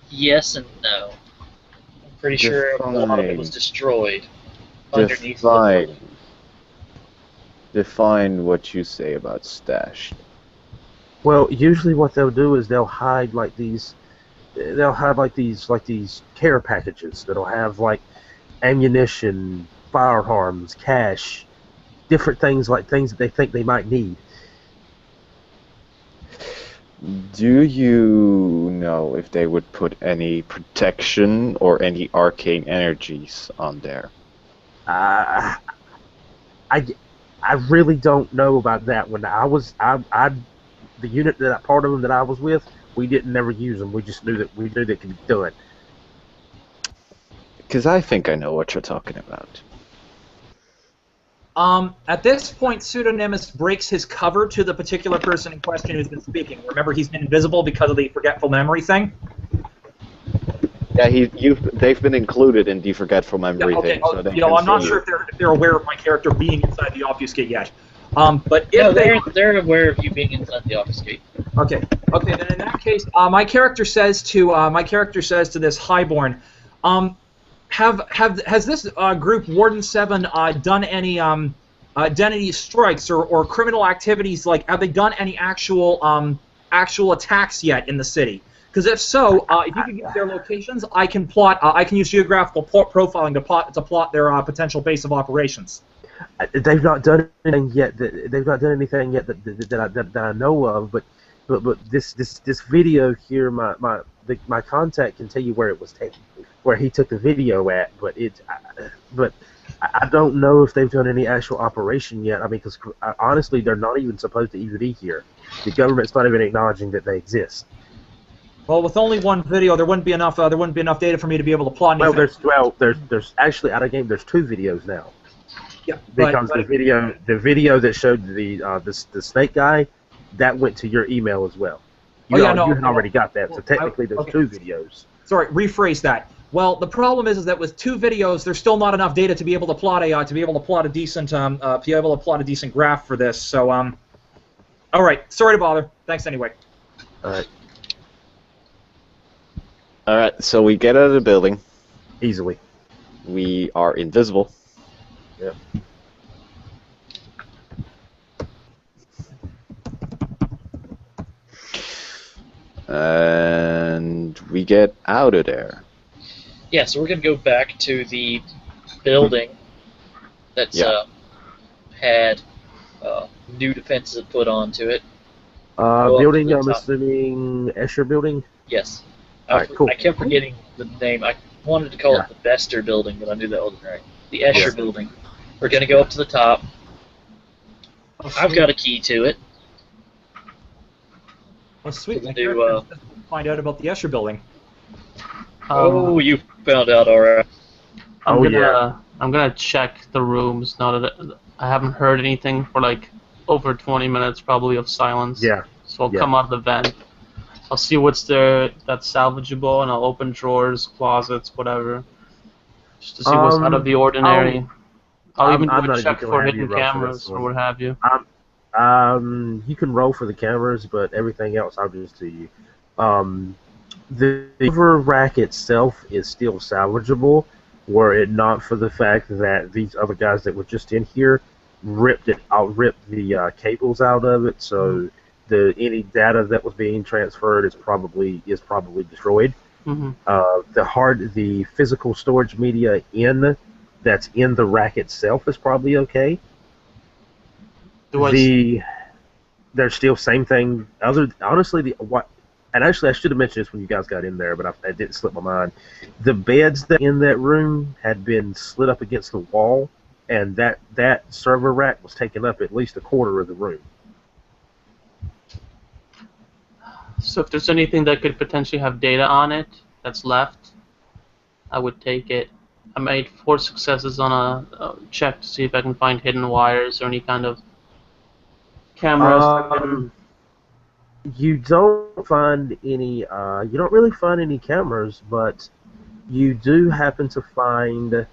Yes and no. I'm pretty sure a lot of it was destroyed underneath the building. Define what you say about stashed. Well, usually what they'll do is they'll hide like these care packages that'll have like ammunition, firearms, cash, different things that they think they might need. Do you know if they would put any protection or any arcane energies on there? I really don't know about that. When the unit part of them that I was with, we didn't never use them. We just knew that they could be done. Because I think I know what you're talking about. At this point, Pseudonymus breaks his cover to the particular person in question who's been speaking. Remember, he's been invisible because of the forgetful memory thing. Yeah, they've been included in the forgetful memory thing. So I'm not sure if they're aware of my character being inside the obfuscate yet. But if they're aware of you being inside the obfuscate. Okay. Then in that case, my character says to this highborn, has this group Warden 7 done any identity strikes or criminal activities? Like, have they done any actual attacks yet in the city? Because if so, if you can get their locations, I can plot. I can use geographical profiling to plot their potential base of operations. They've not done anything yet. That I know of. But this video here, my contact can tell you where it was taken, where he took the video at. But I don't know if they've done any actual operation yet. I mean, because honestly, they're not even supposed to even be here. The government's not even acknowledging that they exist. Well, with only one video, there wouldn't be enough. There wouldn't be enough data for me to be able to plot anything. There's actually out of game. There's 2 videos now. Yeah, because the video that showed the snake guy, that went to your email as well. You had already got that. So technically, there's 2 videos. Sorry, rephrase that. Well, the problem is that with 2 videos, there's still not enough data to be able to plot a decent graph for this. So all right, sorry to bother. Thanks anyway. All right. Alright, so we get out of the building. Easily. We are invisible. Yep. And we get out of there. Yeah, so we're going to go back to the building that's had new defenses put onto it. Building, I'm assuming Escher building? Yes. Alright, cool. I kept forgetting the name. I wanted to call it the Bester building, but I knew that wasn't right. The Escher building. We're going to go up to the top. I've got a key to it. Oh, sweet. To find out about the Escher building. You found out, alright. I'm gonna check the rooms now that I haven't heard anything for like over 20 minutes probably of silence. Yeah. So I'll come out of the vent. I'll see what's there that's salvageable, and I'll open drawers, closets, whatever, just to see what's out of the ordinary. I'll even do a check for hidden cameras or what have you. You can roll for the cameras, but everything else I'll just do you. The server rack itself is still salvageable, were it not for the fact that these other guys that were just in here ripped the cables out of it, so any data that was being transferred is probably destroyed. Mm-hmm. The physical storage media in that's in the rack itself is probably okay. There's still same thing. Honestly, and actually I should have mentioned this when you guys got in there, but it didn't slip my mind. The beds that in that room had been slid up against the wall, and that server rack was taking up at least a quarter of the room. So if there's anything that could potentially have data on it that's left, I would take it. I made 4 successes on a check to see if I can find hidden wires or any kind of cameras. You don't find any. You don't really find any cameras, but you do happen to find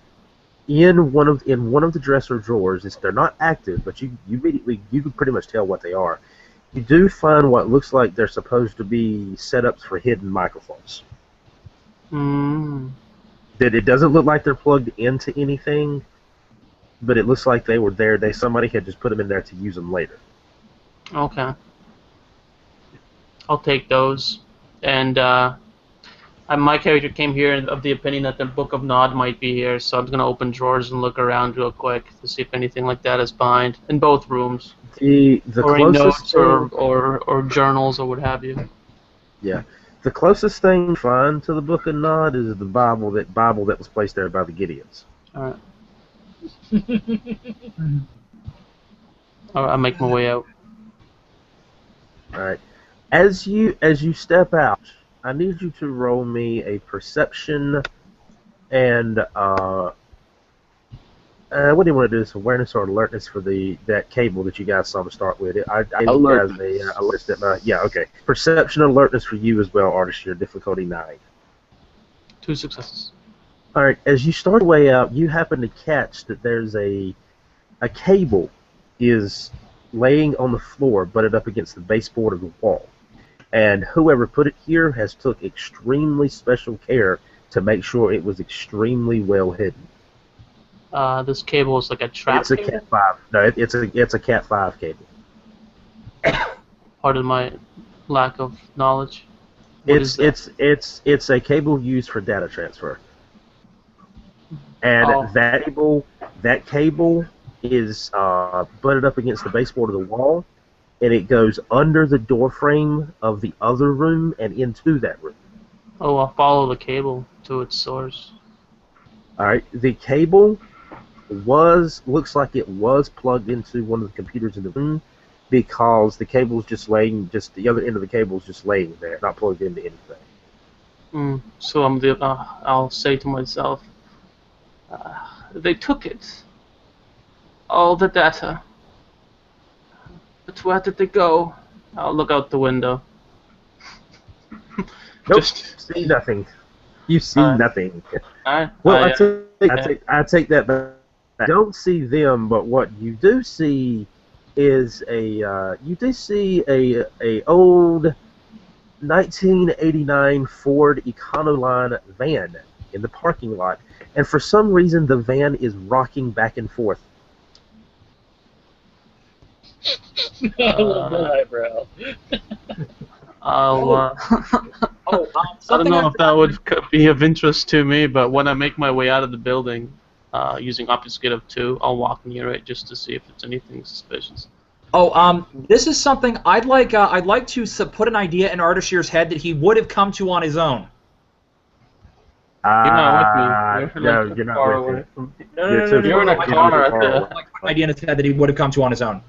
in one of the dresser drawers. They're not active, but you can pretty much tell what they are. You do find what looks like they're supposed to be setups for hidden microphones. That it doesn't look like they're plugged into anything, but it looks like they were there. Somebody had just put them in there to use them later. Okay. I'll take those. And my character came here of the opinion that the Book of Nod might be here, so I'm just going to open drawers and look around real quick to see if anything like that is behind in both rooms. The or closest notes or journals or what have you. Yeah. The closest thing you find to the Book of Nod is the Bible that was placed there by the Gideons. Alright. Alright, I'll make my way out. Alright. As you step out, I need you to roll me a perception and what do you want to do? Is awareness or alertness for that cable that you guys saw to start with? I gave you guys a list that okay. Perception and alertness for you as well, Artist. Your difficulty 9. 2 successes. All right. As you start way out, you happen to catch that there's a cable is laying on the floor, butted up against the baseboard of the wall, and whoever put it here has took extremely special care to make sure it was extremely well hidden. This cable is like a trap. It's a cable? Cat 5. No, it's a Cat 5 cable. Pardon my lack of knowledge. It's a cable used for data transfer. And that cable is butted up against the baseboard of the wall, and it goes under the door frame of the other room and into that room. Oh, I'll follow the cable to its source. All right, the cable looks like it was plugged into one of the computers in the room, because the cable's just the other end of the cable's just laying there, not plugged into anything. So I'll say to myself, they took it, all the data, but where did they go? I'll look out the window. Nope, see nothing. You see nothing. I take that back. I don't see them, but what you do see is a old 1989 Ford Econoline van in the parking lot, and for some reason the van is rocking back and forth. I love that eyebrow. I don't know if that would be of interest to me, but when I make my way out of the building, using obfuscate of 2, I'll walk near it just to see if it's anything suspicious. This is something I'd like to put an idea in Ardashir's head that he would have come to on his own. You're not with me. You're not with me. You're in a car at the... I'd like an idea in his head that he would have come to on his own.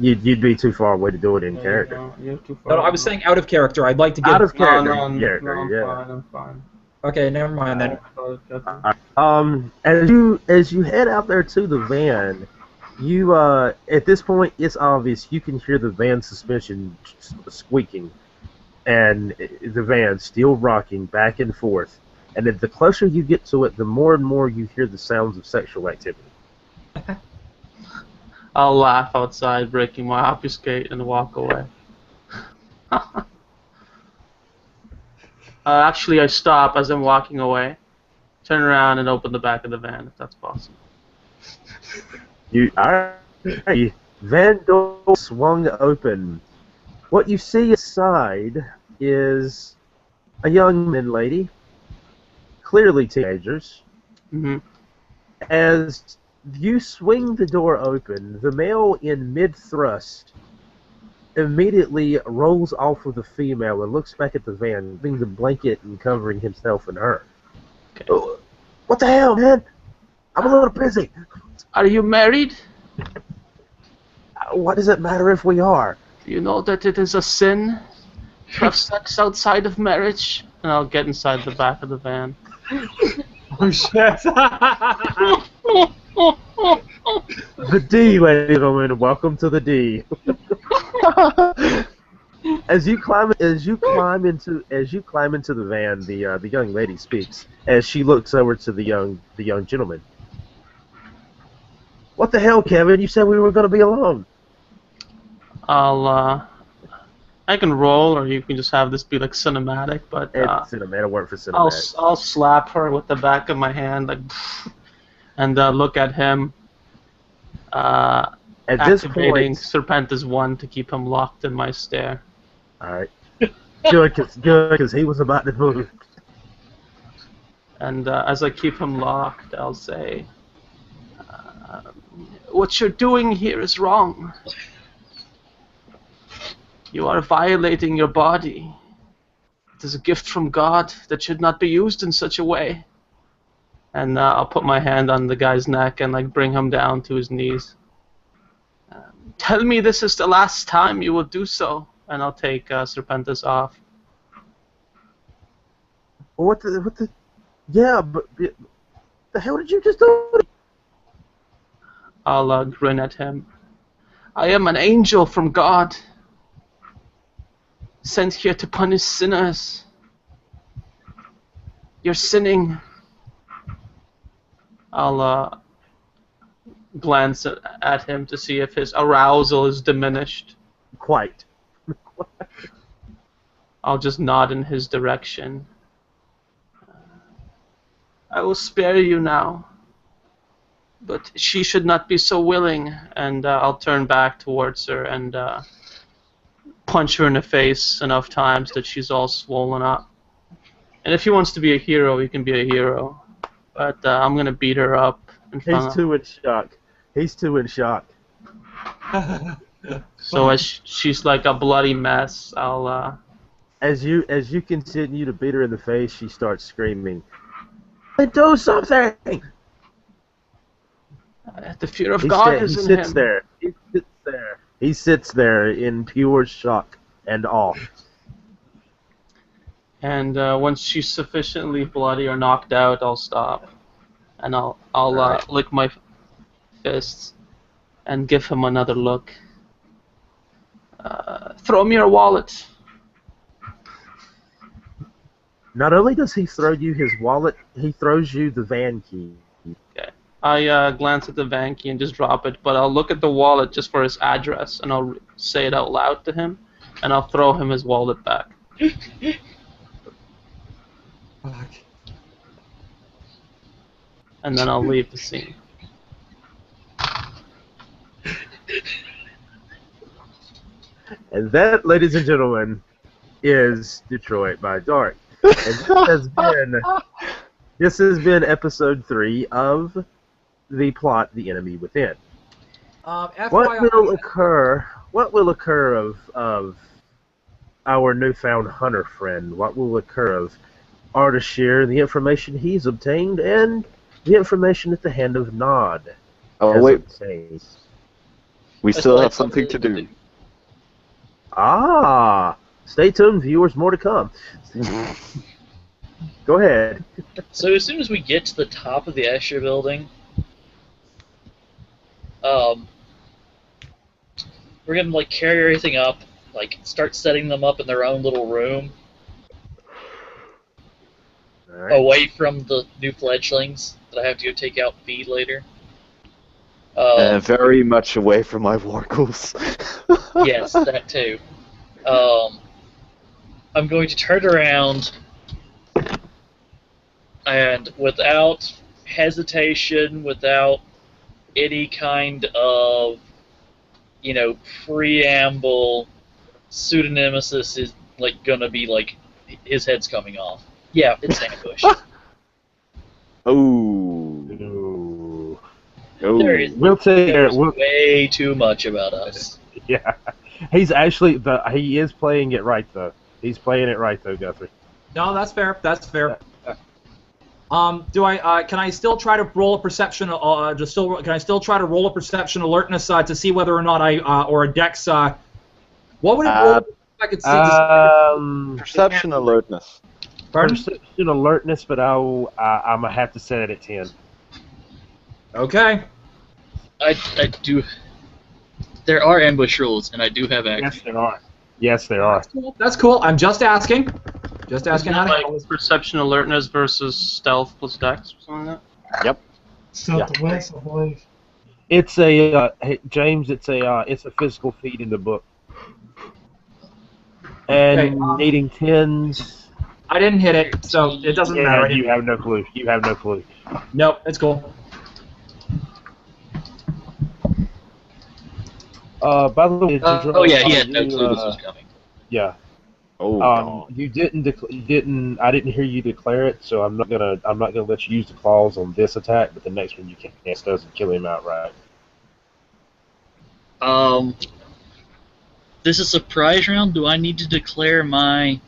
You'd be too far away to do it in character. No, you're too far. No, I was saying out of character. I'd like to get out of character. I'm fine. Okay, never mind then. As you head out there to the van, you at this point it's obvious you can hear the van suspension squeaking, and the van still rocking back and forth. And the closer you get to it, the more and more you hear the sounds of sexual activity. I'll laugh outside, breaking my obfuscate, and walk away. Actually, I stop as I'm walking away, turn around, and open the back of the van, if that's possible. Van door swung open. What you see inside is a young man, lady, clearly teenagers. Mm-hmm. As you swing the door open, the male in mid-thrust immediately rolls off with the female and looks back at the van, leaving the blanket and covering himself and her. Okay. Oh, what the hell, man? I'm a little busy. Are you married? What does it matter if we are? Do you know that it is a sin to have sex outside of marriage? And I'll get inside the back of the van. Oh shit! The D, ladies and gentlemen, welcome to the D. As you climb into the van, the young lady speaks as she looks over to the young gentleman. What the hell, Kevin? You said we were going to be alone. I can roll, or you can just have this be like cinematic. But It's cinematic. Work for cinematic. I'll slap her with the back of my hand, like, and look at him. At this Activating point, Serpentis 1 to keep him locked in my stare. all right, good, because he was about to move. And as I keep him locked, I'll say, what you're doing here is wrong. You are violating your body. It is a gift from God that should not be used in such a way. And I'll put my hand on the guy's neck and like bring him down to his knees. Tell me this is the last time you will do so, and I'll take Serpentis off. What the? Yeah, but the hell did you just do? I'll grin at him. I am an angel from God, sent here to punish sinners. You're sinning. I'll glance at him to see if his arousal is diminished. Quite. I'll just nod in his direction. I will spare you now, but she should not be so willing. And I'll turn back towards her and punch her in the face enough times that she's all swollen up. And if he wants to be a hero, he can be a hero. But I'm gonna beat her up. He's too in shock. He's too in shock. So as she's like a bloody mess, I'll. As you continue to beat her in the face, she starts screaming, "Do something!" The fear of God is in him. He sits there. He sits there in pure shock and awe. And once she's sufficiently bloody or knocked out, I'll stop, and I'll lick my fists and give him another look. Throw me your wallet. Not only does he throw you his wallet, he throws you the van key. Okay. I glance at the van key and just drop it, but I'll look at the wallet just for his address, and I'll say it out loud to him, and I'll throw him his wallet back. And then I'll leave the scene. And that, ladies and gentlemen, is Detroit by Dark. And this has been episode 3 of The Plot: The Enemy Within. What will occur of our newfound hunter friend? What will occur of Ardashir, the information he's obtained, and the information at the hand of Nod? Oh, wait. We still have something to do. Ah! Stay tuned, viewers. More to come. Go ahead. So as soon as we get to the top of the Escher building, we're gonna like carry everything up, like start setting them up in their own little room, away from the new fledglings that I have to go take out and feed later. Very much away from my Wargles. Yes, that too. I'm going to turn around and without hesitation, without any kind of, preamble, Pseudonymosis is like gonna be like his head's coming off. Yeah, it's an ambush. Oh. Oh. There is We'll take knows it. way too much about us. Yeah, he's actually he is playing it right though. He's playing it right though, Guthrie. No, that's fair. That's fair. Do I? Can I still try to roll a perception? Can I still try to roll a perception alertness to see whether or not I or a dex? What would it roll if I could see? Perception alertness. Pardon? Perception alertness, but I'm gonna have to set it at 10. Okay. I do. There are ambush rules, and I do have access. Yes, there are. Yes, there are. That's cool. I'm just asking. Just asking how to Like handle this. perception alertness versus stealth plus dex or something like that? Yep. Still Yeah. the West, I believe. It's a hey, James. It's a physical feat in the book. And Okay, needing 10s. I didn't hit it, so it doesn't matter. I You didn't- have no clue. You have no clue. Nope, it's cool. By the way, Oh yeah, he had no clue this was coming. Yeah. Oh, God. You didn't. I didn't hear you declare it, so I'm not gonna let you use the claws on this attack. But the next one you can cast does and kill him outright. This is a surprise round. Do I need to declare my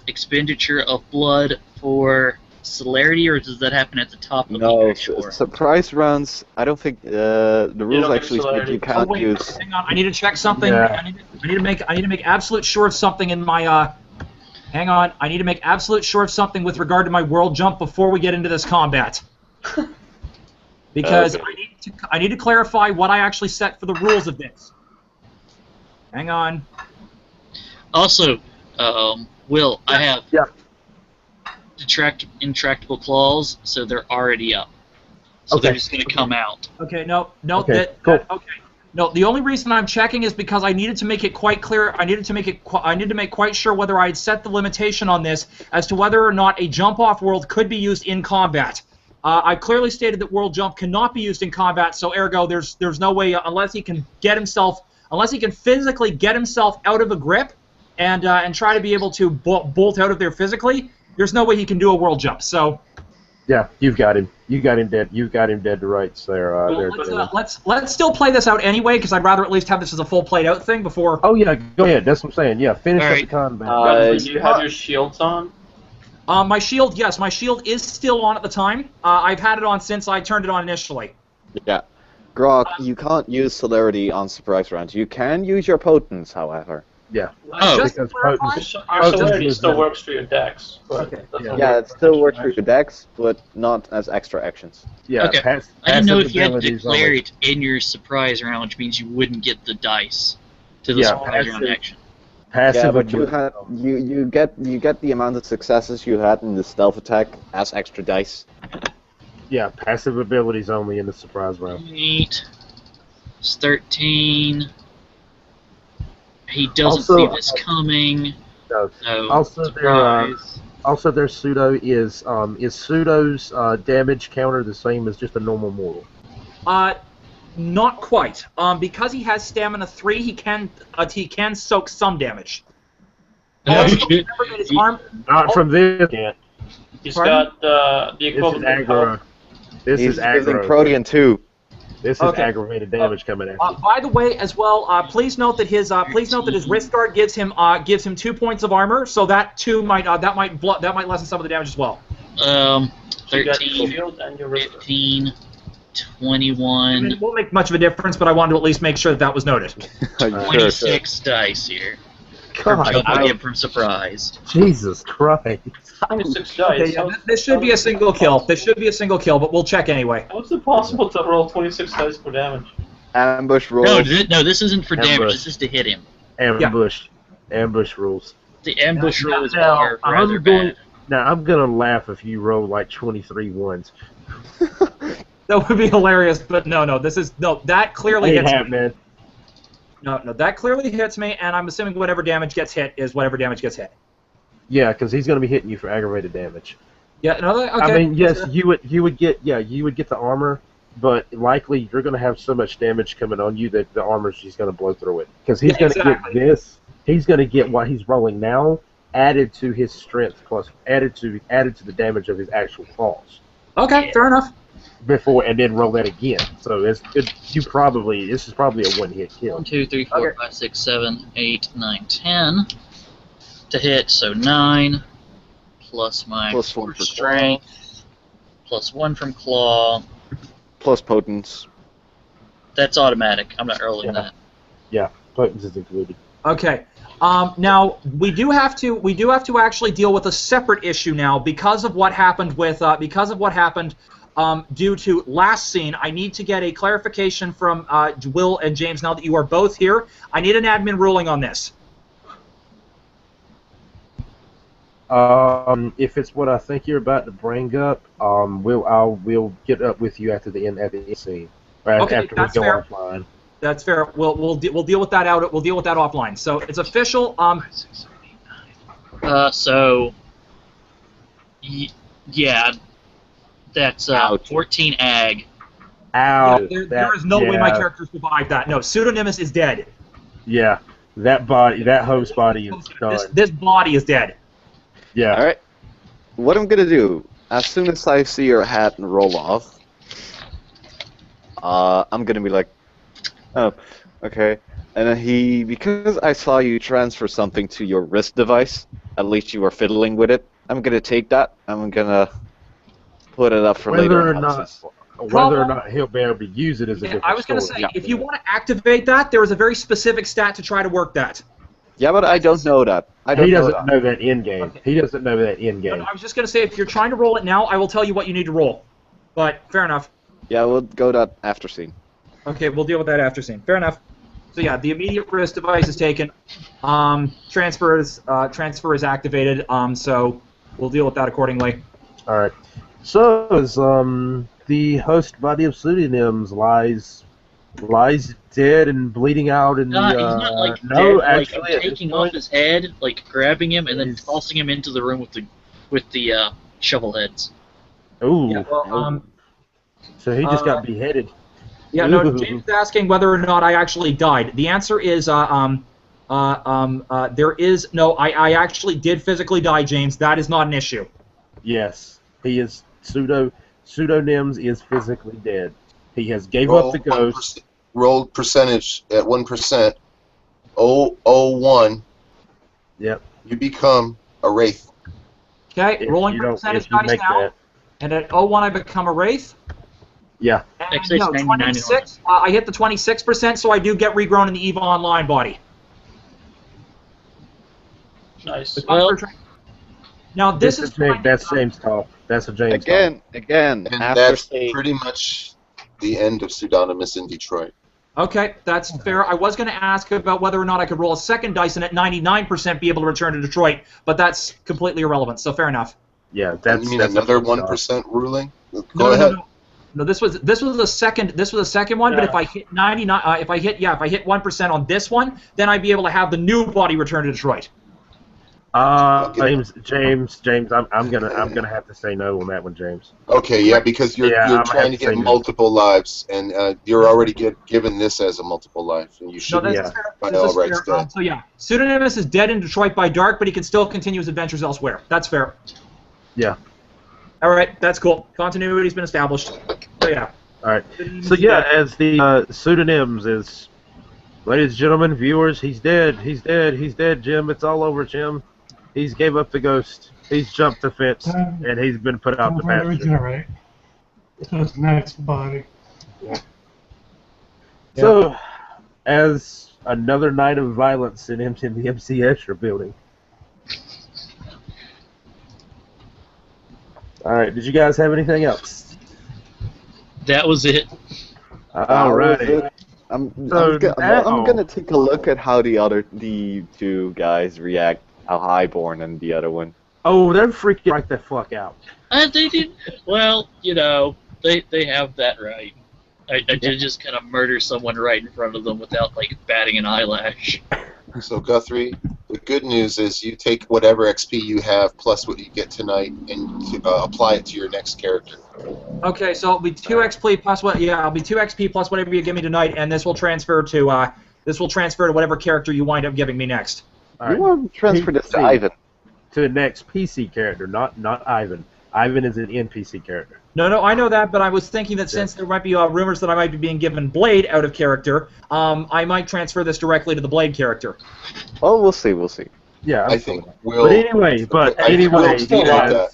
expenditure of blood for celerity, or does that happen at the top of the No, actual? surprise rounds. I don't think the rules get actually state celerity. you can't wait, use. hang on. I need to check something. Yeah. I need to make absolute sure of something in my. Hang on. I need to make absolute sure of something with regard to my world jump before we get into this combat. Because Okay. I need to clarify what I actually set for the rules of this. Hang on. Also, Will, I have Yeah. intractable claws, so they're already up. So they're Okay. just going to come out. Okay, no, Okay, cool. okay. No, the only reason I'm checking is because I needed to make it quite clear. I needed to make quite sure whether I had set the limitation on this as to whether or not a jump off world could be used in combat. I clearly stated that world jump cannot be used in combat, so ergo there's no way unless he can physically get himself out of a grip and try to be able to bolt out of there physically. There's no way he can do a world jump. So. Yeah, you've got him. You got him dead. You've got him dead to rights there. Let's still play this out anyway, because I'd rather at least have this as a full played out thing before. Oh yeah, go ahead. That's what I'm saying. Yeah, finish All up right. the combat. Do you have your shields on? My shield, yes, my shield is still on at the time. I've had it on since I turned it on initially. Yeah. Grok, you can't use celerity on surprise rounds. You can use your potence, however. yeah. Oh, Just because to clarify, potence- Your celerity still works for your dex. But Okay, that's yeah. not Yeah, work it for still works for surprise. your dex, but not as extra actions. Yeah. Okay. Pass, I didn't know passive if you had to abilities declare only. it in your surprise round, which means you wouldn't get the dice to the Yeah, surprise round passive- action. Passive Yeah, but you ability- had you get the amount of successes you had in the stealth attack as extra dice. Yeah, passive abilities only in the surprise round. 8, it's 13. He doesn't Also, see this coming. No. So Also, their surprise. pseudo is pseudo's damage counter the same as just a normal mortal. Not quite. Because he has stamina 3, he can soak some damage. Also, remember that his arm. Not from this. Can't. He's Pardon? got the This is equivalent of aggro. This He's is using aggro. Protean too. This is Okay. aggravated damage coming at you. By the way, as well, please note that his wrist guard gives him 2 points of armor, so that too might lessen some of the damage as well. you got your 13, shield and your wrist. 15, I mean, 21, it won't make much of a difference, but I wanted to at least make sure that was noted. Sure. 26 dice here. God, Jumping in from surprise. Jesus Christ. 26 Okay, dice. yeah, this should be a single kill. This should be a single kill, but we'll check anyway. How is it possible to roll 26 dice for damage? Ambush roll. No, this isn't for damage. Ambush. This is to hit him. Ambush. Ambush rules. The ambush Now- rolls now, are I'm rather going- bad. Now, I'm going to laugh if you roll like 23 ones. That would be hilarious, but no, that clearly Ain't hits me. happening. No, that clearly hits me, and I'm assuming whatever damage gets hit is whatever damage gets hit. Yeah, because he's going to be hitting you for aggravated damage. Yeah, no, okay. I mean, yes, you would get the armor, but likely you're going to have so much damage coming on you that the armor's just going to blow through it. Because he's Yeah, going to exactly. get this. He's going to get what he's rolling now added to his strength plus added to the damage of his actual claws. Okay, fair enough. before and then roll that again. So this is probably a one-hit kill. 1, 2, 3, 4, 5, 6, 7, 8, 9, 10 to hit. So 9 plus my Plus 1 for strength, plus 1 from claw. Plus potence. That's automatic. I'm not rolling Yeah. that. Yeah, potence is included. Okay. Now we do have to actually deal with a separate issue now because of what happened due to last scene. I need to get a clarification from Will and James now that you are both here. I need an admin ruling on this. If it's what I think you're about to bring up, we'll get up with you after the end scene. Right, Okay, after we that's go fair. offline. That's fair. We'll deal with that out. We'll deal with that offline. So it's official. So yeah, that's 14 ag. Ow! There is no way my character survived that. No, Pseudonymus is dead. Yeah, that host body is done. This body is dead. Yeah. All right. What I'm gonna do, as soon as I see your hat and roll off, I'm gonna be like, oh, okay. And then because I saw you transfer something to your wrist device, at least you were fiddling with it. I'm gonna take that. I'm gonna put it up for later analysis. Whether or not he'll be able to use it is a different I was going to story. say, if you want to activate that, there is a very specific stat to try to work that. Yeah, but I don't know that. He doesn't know that in game. Okay. He doesn't know that in game. No, I was just going to say, if you're trying to roll it now, I will tell you what you need to roll. But fair enough. Yeah, we'll go that after scene. Okay, we'll deal with that after scene. Fair enough. So yeah, the immediate wrist device is taken. Transfer is activated. So we'll deal with that accordingly. All right. So as the host body of Pseudonyms lies dead and bleeding out in he's the not like no, dead, actually, like taking off his head, like grabbing him and then He's- tossing him into the room with the shovel heads. Ooh. Yeah, well, so he just got beheaded. Yeah, no, James is asking whether or not I actually died. The answer is there is no. I actually did physically die, James. That is not an issue. Yes, he is Pseudonyms is physically dead. He has gave up the ghost. Roll percentage at 1%. 001. Yep. You become a wraith. Okay, If rolling you for don't- percentage if you dice make now. that. And at 01 I become a wraith. Yeah. And Actually, it's no, 99 and 26. I hit the 26%, so I do get regrown in the EVA Online body. Nice. Well, Now this is That's James talk. That's a James Again, And after that's scene. pretty much the end of Pseudonymous in Detroit. Okay, that's fair. I was going to ask about whether or not I could roll a second dice and at 99% be able to return to Detroit, but that's completely irrelevant. So fair enough. Yeah, that's You mean that's another a James talk. 1% ruling? Go No, ahead. No, this was the second one. But if I hit 99, if I hit 1% on this one, then I'd be able to have the new body return to Detroit. James, I'm gonna have to say no on that one, James. Okay, yeah, because you're I'm trying to gonna get say no. multiple lives, and you're already given this as a multiple life, and you No, should this Yeah. is fair. by This all is rights fair. dead. So yeah, Pseudonymous is dead in Detroit by dark, but he can still continue his adventures elsewhere. That's fair. Yeah. All right, that's cool. Continuity's been established. So yeah. All right. So yeah, as the Pseudonyms is, ladies and gentlemen, viewers, he's dead. He's dead. He's dead, Jim. It's all over, Jim. He's gave up the ghost. He's jumped the fence, and he's been put out Time the for him to pasture. regenerate. So his next body. So, as another night of violence in the MC Escher building. All right. Did you guys have anything else? that was it. Alrighty. I'm So now- gonna take a look at how the two guys react. How Highborn and the other one. Oh, they're freaking right the fuck out. They did. Well, they have that right. I did just kind of murder someone right in front of them without like batting an eyelash. So Guthrie, the good news is you take whatever XP you have plus what you get tonight and apply it to your next character. Okay, so it'll be 2 XP plus what? Yeah, it'll be 2 XP plus whatever you give me tonight, and this will transfer to whatever character you wind up giving me next. All You right. want to transfer this to PC. Ivan. To the next PC character, not Ivan. Ivan is an NPC character. No, I know that, but I was thinking that since there might be rumors that I might be being given Blade out of character, I might transfer this directly to the Blade character. Oh, we'll see. Yeah, I think Will. But anyway, Will anyway, veto that.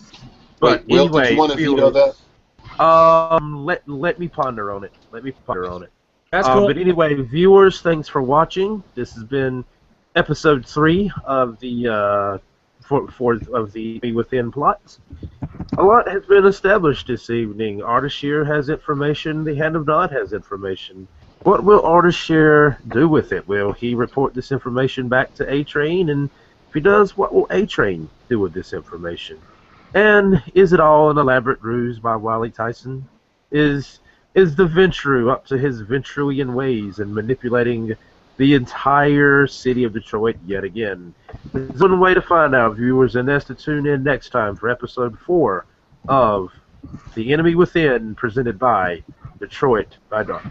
but Will, anyway, did you want to veto that? Let me ponder on it. That's cool. But anyway, viewers, thanks for watching. This has been episode 3 of the of the Be Within plots. A lot has been established this evening. Artishare has information. The Hand of Nod has information. What will Artishare do with it? Will he report this information back to A-Train? And if he does, what will A-Train do with this information? And is it all an elaborate ruse by Wily Tyson? Is the Ventru up to his Ventruian ways and manipulating the entire city of Detroit yet again? There's one way to find out, viewers, and that's to tune in next time for episode 4 of The Enemy Within, presented by Detroit by Dark.